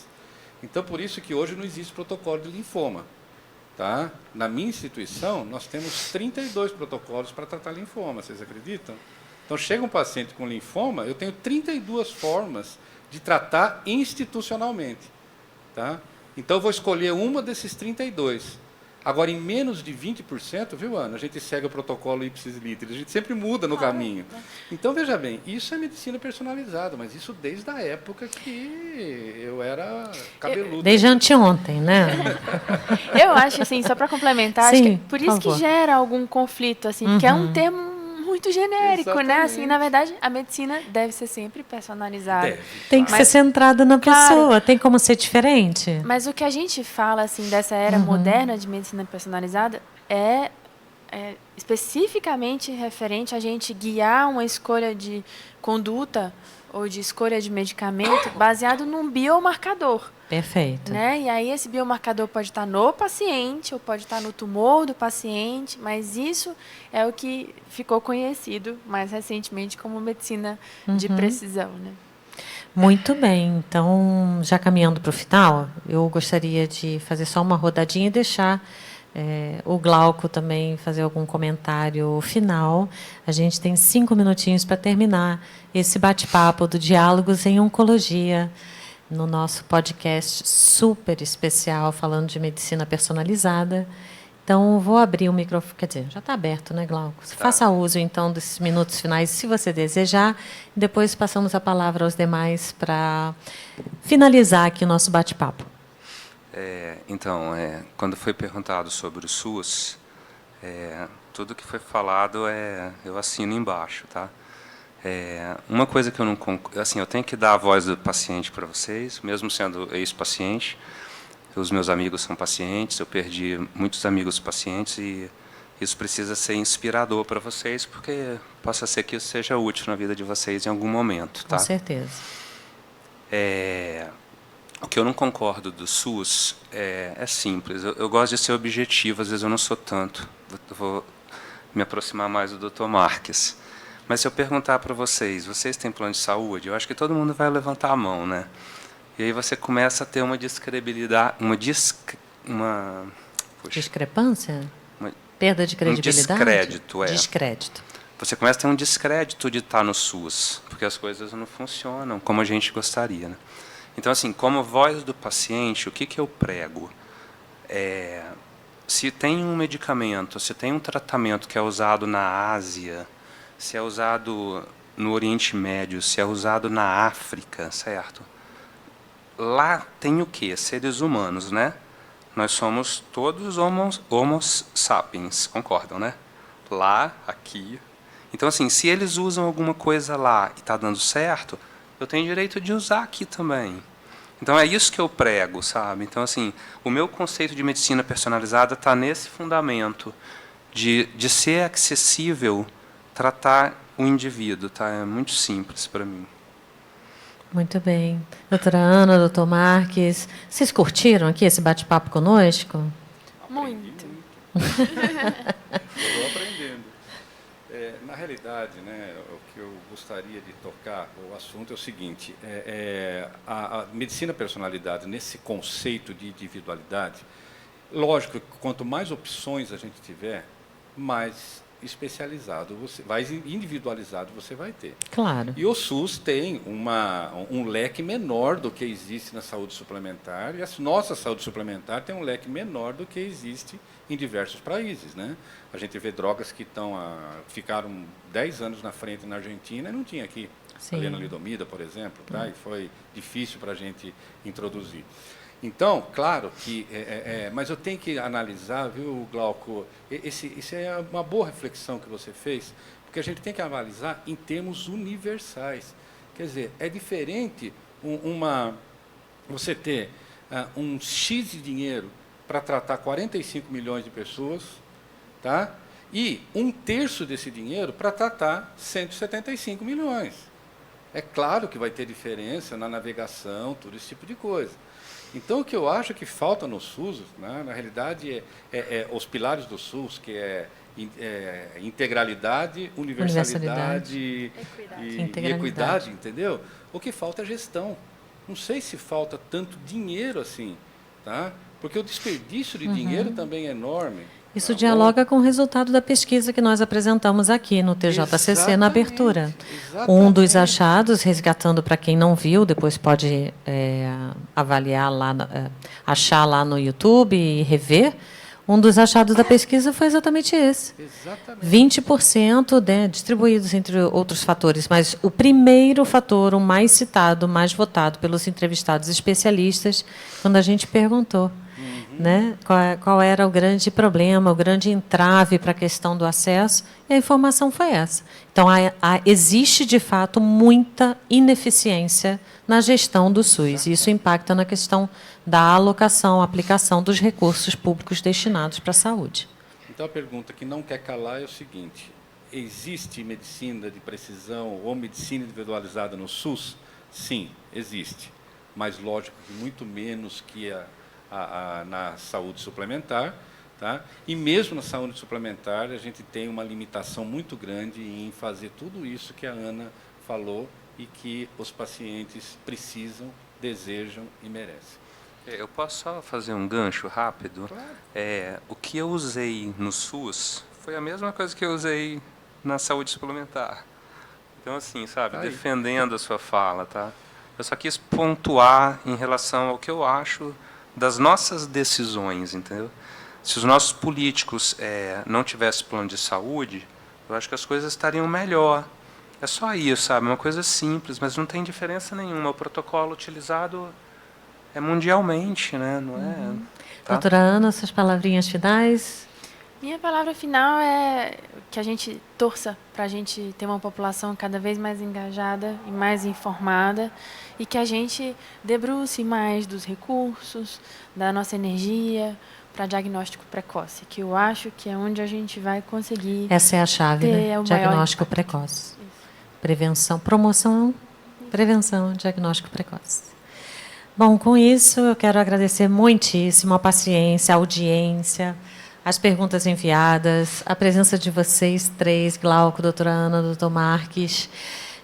Então, por isso que hoje não existe protocolo de linfoma. Tá? Na minha instituição, nós temos 32 protocolos para tratar linfoma, vocês acreditam? Então, chega um paciente com linfoma, eu tenho 32 formas de tratar institucionalmente. Tá? Então, eu vou escolher uma desses 32. Agora, em menos de 20%, viu, Ana? A gente segue o protocolo ipsis literis, a gente sempre muda no caminho. Então, veja bem, isso é medicina personalizada, mas isso desde a época que eu era cabeludo. Desde anteontem, né? Eu acho, assim, só para complementar, Sim, acho que por por isso que favor. gera algum conflito, assim, porque é um termo muito genérico, né? Assim, Exatamente. na verdade, a medicina deve ser sempre personalizada. Deve. Tem que Mas- ser centrada na Claro. pessoa. Tem como ser diferente? Mas o que a gente fala, assim, dessa era moderna de medicina personalizada é especificamente referente a gente guiar uma escolha de conduta ou de escolha de medicamento baseado num biomarcador. Perfeito. Né? E aí esse biomarcador pode estar no paciente ou pode estar no tumor do paciente, mas isso é o que ficou conhecido mais recentemente como medicina de precisão. Né? Muito bem. Então, já caminhando para o final, eu gostaria de fazer só uma rodadinha e deixar o Glauco também fazer algum comentário final. A gente tem 5 minutinhos para terminar esse bate-papo do Diálogos em Oncologia, no nosso podcast super especial, falando de medicina personalizada. Então, vou abrir o microfone. Quer dizer, já está aberto, né, Glauco? Faça uso, então, desses minutos finais, se você desejar. Depois passamos a palavra aos demais para finalizar aqui o nosso bate-papo. Então, quando foi perguntado sobre o SUS, tudo que foi falado eu assino embaixo, tá? Uma coisa que eu não assim, eu tenho que dar a voz do paciente para vocês, mesmo sendo ex-paciente. Os meus amigos são pacientes, eu perdi muitos amigos pacientes e isso precisa ser inspirador para vocês, porque possa ser que isso seja útil na vida de vocês em algum momento, tá? Com certeza. O que eu não concordo do SUS é simples. Eu gosto de ser objetivo, às vezes eu não sou tanto. Vou me aproximar mais do Dr. Marques. Mas se eu perguntar para vocês têm plano de saúde? Eu acho que todo mundo vai levantar a mão, né? E aí você começa a ter uma descredibilidade, Discrepância? Uma- Perda de credibilidade? descrédito, Descrédito. Você começa a ter um descrédito de estar no SUS, porque as coisas não funcionam como a gente gostaria, né? Então, assim, como voz do paciente, o que eu prego? Se tem um medicamento, se tem um tratamento que é usado na Ásia, se é usado no Oriente Médio, se é usado na África, certo? Lá tem o quê? Seres humanos, né? Nós somos todos homo sapiens, concordam, né? Lá, aqui. Então, assim, se eles usam alguma coisa lá e está dando certo, eu tenho direito de usar aqui também. Então, é isso que eu prego, sabe? Então, assim, o meu conceito de medicina personalizada está nesse fundamento de ser acessível, tratar o indivíduo, tá? É muito simples para mim. Muito bem. Doutora Ana, doutor Marques, vocês curtiram aqui esse bate-papo conosco? Muito. Estou aprendendo. Na realidade, né, o que eu gostaria de tocar, o assunto é o seguinte, a medicina personalizada, nesse conceito de individualidade, lógico que quanto mais opções a gente tiver, mais especializado, mais individualizado você vai ter. Claro. E o SUS tem um leque menor do que existe na saúde suplementar, e a nossa saúde suplementar tem um leque menor do que existe em diversos países, né? A gente vê drogas que ficaram 10 anos na frente na Argentina e não tinha aqui. Sim. A lenalidomida, por exemplo, tá? E foi difícil para a gente introduzir. Então, claro que... mas eu tenho que analisar, viu, Glauco? Isso é uma boa reflexão que você fez, porque a gente tem que analisar em termos universais. Quer dizer, é diferente você ter um X de dinheiro para tratar 45 milhões de pessoas, tá? E 1/3 desse dinheiro para tratar 175 milhões. É claro que vai ter diferença na navegação, todo esse tipo de coisa. Então, o que eu acho que falta no SUS, né, na realidade, os pilares do SUS, que é integralidade, universalidade e equidade, entendeu? O que falta é gestão. Não sei se falta tanto dinheiro assim, tá? Porque o desperdício de dinheiro também é enorme. Isso dialoga com o resultado da pesquisa que nós apresentamos aqui no TJCC na abertura. Exatamente. Um dos achados, resgatando para quem não viu, depois pode avaliar lá, achar lá no YouTube e rever. Um dos achados da pesquisa foi exatamente esse. Exatamente. 20%, né, distribuídos entre outros fatores, mas o primeiro fator, o mais citado, o mais votado pelos entrevistados especialistas, quando a gente perguntou, né, qual era o grande problema, o grande entrave para a questão do acesso, e a informação foi essa. Então, existe, de fato, muita ineficiência na gestão do SUS, e isso impacta na questão da alocação, aplicação dos recursos públicos destinados para a saúde. Então, a pergunta que não quer calar é o seguinte: existe medicina de precisão ou medicina individualizada no SUS? Sim, existe. Mas, lógico, muito menos que na saúde suplementar. Tá? E mesmo na saúde suplementar, a gente tem uma limitação muito grande em fazer tudo isso que a Ana falou e que os pacientes precisam, desejam e merecem. Eu posso só fazer um gancho rápido? Claro. O que eu usei no SUS foi a mesma coisa que eu usei na saúde suplementar. Então, assim, sabe, defendendo a sua fala, tá? Eu só quis pontuar em relação ao que eu acho das nossas decisões, entendeu? Se os nossos políticos não tivessem plano de saúde, eu acho que as coisas estariam melhor. É só isso, sabe? Uma coisa simples, mas não tem diferença nenhuma. O protocolo utilizado é mundialmente, né? Não é? Tá? Doutora Ana, suas palavrinhas finais? Minha palavra final é que a gente torça para a gente ter uma população cada vez mais engajada e mais informada, e que a gente debruce mais dos recursos, da nossa energia para diagnóstico precoce, que eu acho que é onde a gente vai conseguir. Essa é a chave, né? Diagnóstico precoce. Prevenção, promoção, prevenção, diagnóstico precoce. Bom, com isso eu quero agradecer muitíssimo a paciência, a audiência, as perguntas enviadas, a presença de vocês três, Glauco, doutora Ana, doutor Marques.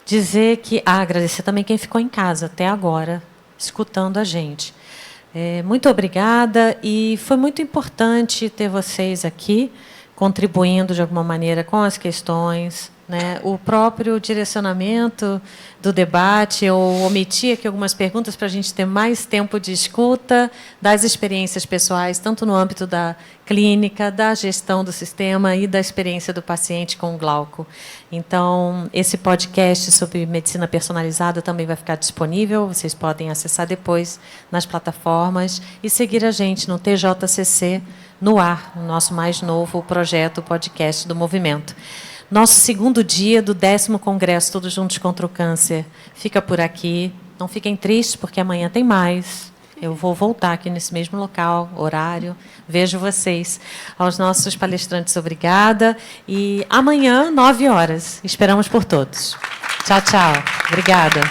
Dizer que... agradecer também quem ficou em casa até agora, escutando a gente. Muito obrigada, e foi muito importante ter vocês aqui, contribuindo de alguma maneira com as questões, né? O próprio direcionamento do debate, eu omiti aqui algumas perguntas para a gente ter mais tempo de escuta das experiências pessoais, tanto no âmbito da clínica, da gestão do sistema e da experiência do paciente com o Glauco. Então, esse podcast sobre medicina personalizada também vai ficar disponível, vocês podem acessar depois nas plataformas e seguir a gente no TJCC no ar, o nosso mais novo projeto podcast do movimento. Nosso segundo dia do 10º Congresso Todos Juntos contra o Câncer fica por aqui. Não fiquem tristes, porque amanhã tem mais. Eu vou voltar aqui nesse mesmo local, horário. Vejo vocês. Aos nossos palestrantes, obrigada. E amanhã, 9 horas. Esperamos por todos. Tchau, tchau. Obrigada.